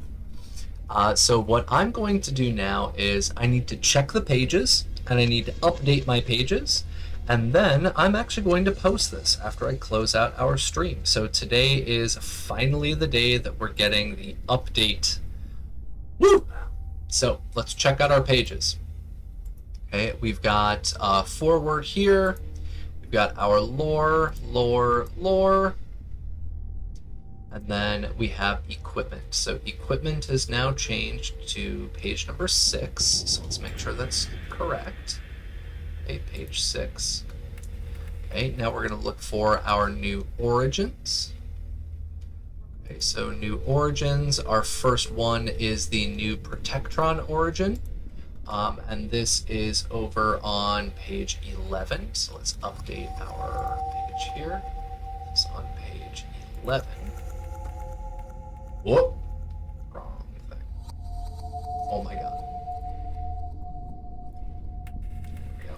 So what I'm going to do now is I need to check the pages, and I need to update my pages, and then I'm actually going to post this after I close out our stream. So today is finally the day that we're getting the update. Woo! So let's check out our pages. Okay, we've got forward here. We've got our lore, and then we have equipment. So equipment has now changed to page number 6. So let's make sure that's correct. Okay, page 6. Okay, now we're going to look for our new origins. Okay, so new origins. Our first one is the new Protectron origin. And this is over on page 11. So let's update our page here. It's on page 11. Whoop! Wrong thing. Oh my god. There we go.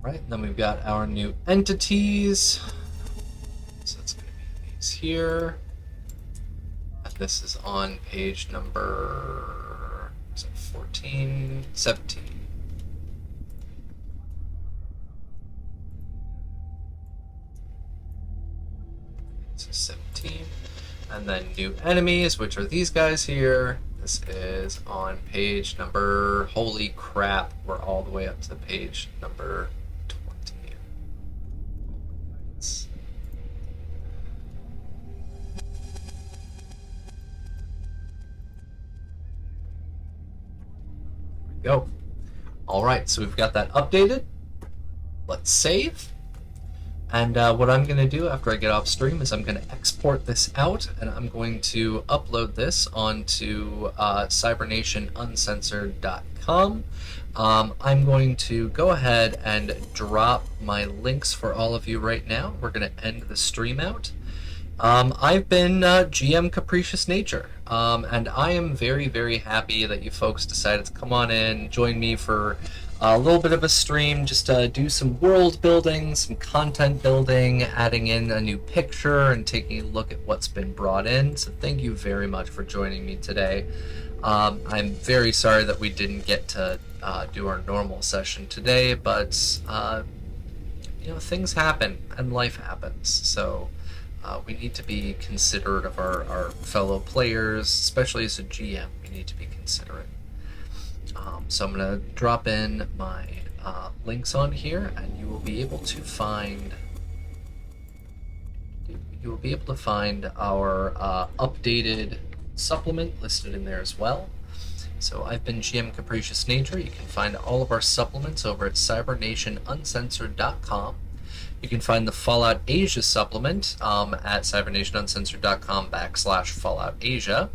Right, and then we've got our new entities. So it's going to be these here. And this is on page number 14, 17. So 17. And then new enemies, which are these guys here. This is on page number, holy crap, we're all the way up to the page number 20. Go. All right, so we've got that updated. Let's save. And what I'm going to do after I get off stream is I'm going to export this out, and I'm going to upload this onto cybernationuncensored.com. I'm going to go ahead and drop my links for all of you right now. We're going to end the stream out. I've been GM Capricious Nature, and I am very, very happy that you folks decided to come on in, join me for a little bit of a stream, just to do some world building, some content building, adding in a new picture, and taking a look at what's been brought in. So thank you very much for joining me today. I'm very sorry that we didn't get to do our normal session today, but you know, things happen and life happens. So we need to be considerate of our fellow players, especially as a GM. We need to be considerate. So I'm going to drop in my links on here, and you will be able to find our updated supplement listed in there as well. So I've been GM Capricious Nature. You can find all of our supplements over at cybernationuncensored.com. You can find the Fallout Asia supplement at cybernationuncensored.com/Fallout Asia.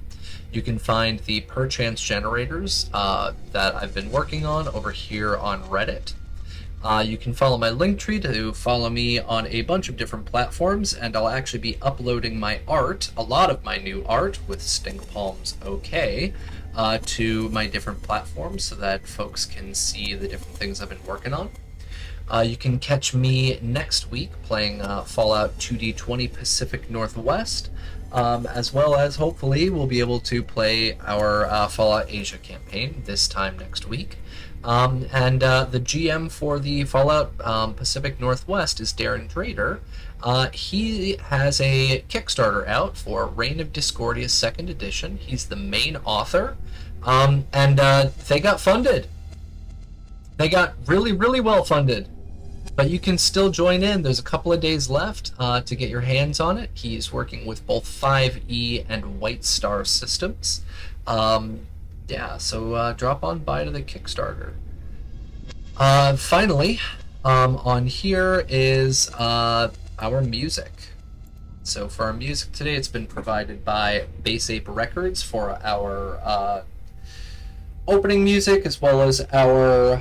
You can find the perchance generators that I've been working on over here on Reddit. You can follow my Linktree to follow me on a bunch of different platforms, and I'll actually be uploading my art, a lot of my new art with Stink Palms OK, to my different platforms so that folks can see the different things I've been working on. You can catch me next week playing Fallout 2D20 Pacific Northwest, as well as hopefully we'll be able to play our Fallout Asia campaign this time next week. And the GM for the Fallout Pacific Northwest is Darren Drader. He has a Kickstarter out for Reign of Discordia 2nd Edition. He's the main author, and they got funded. They got really, really well funded. But you can still join in. There's a couple of days left to get your hands on it. He's working with both 5E and White Star systems. Yeah, so drop on by to the Kickstarter. Finally, on here is our music. So for our music today, it's been provided by Base Ape Records for our opening music, as well as our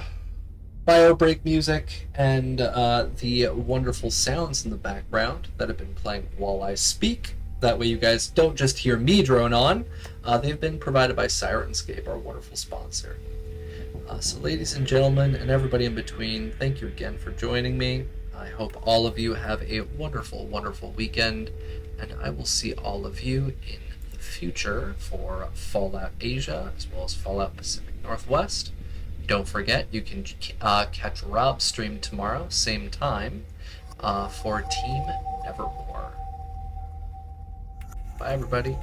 bio break music and the wonderful sounds in the background that have been playing while I speak. That way you guys don't just hear me drone on. They've been provided by Sirenscape, our wonderful sponsor. So ladies and gentlemen, and everybody in between, thank you again for joining me. I hope all of you have a wonderful, wonderful weekend, and I will see all of you in the future for Fallout Asia, as well as Fallout Pacific Northwest. Don't forget, you can catch Rob's stream tomorrow, same time, for Team Nevermore. Bye, everybody.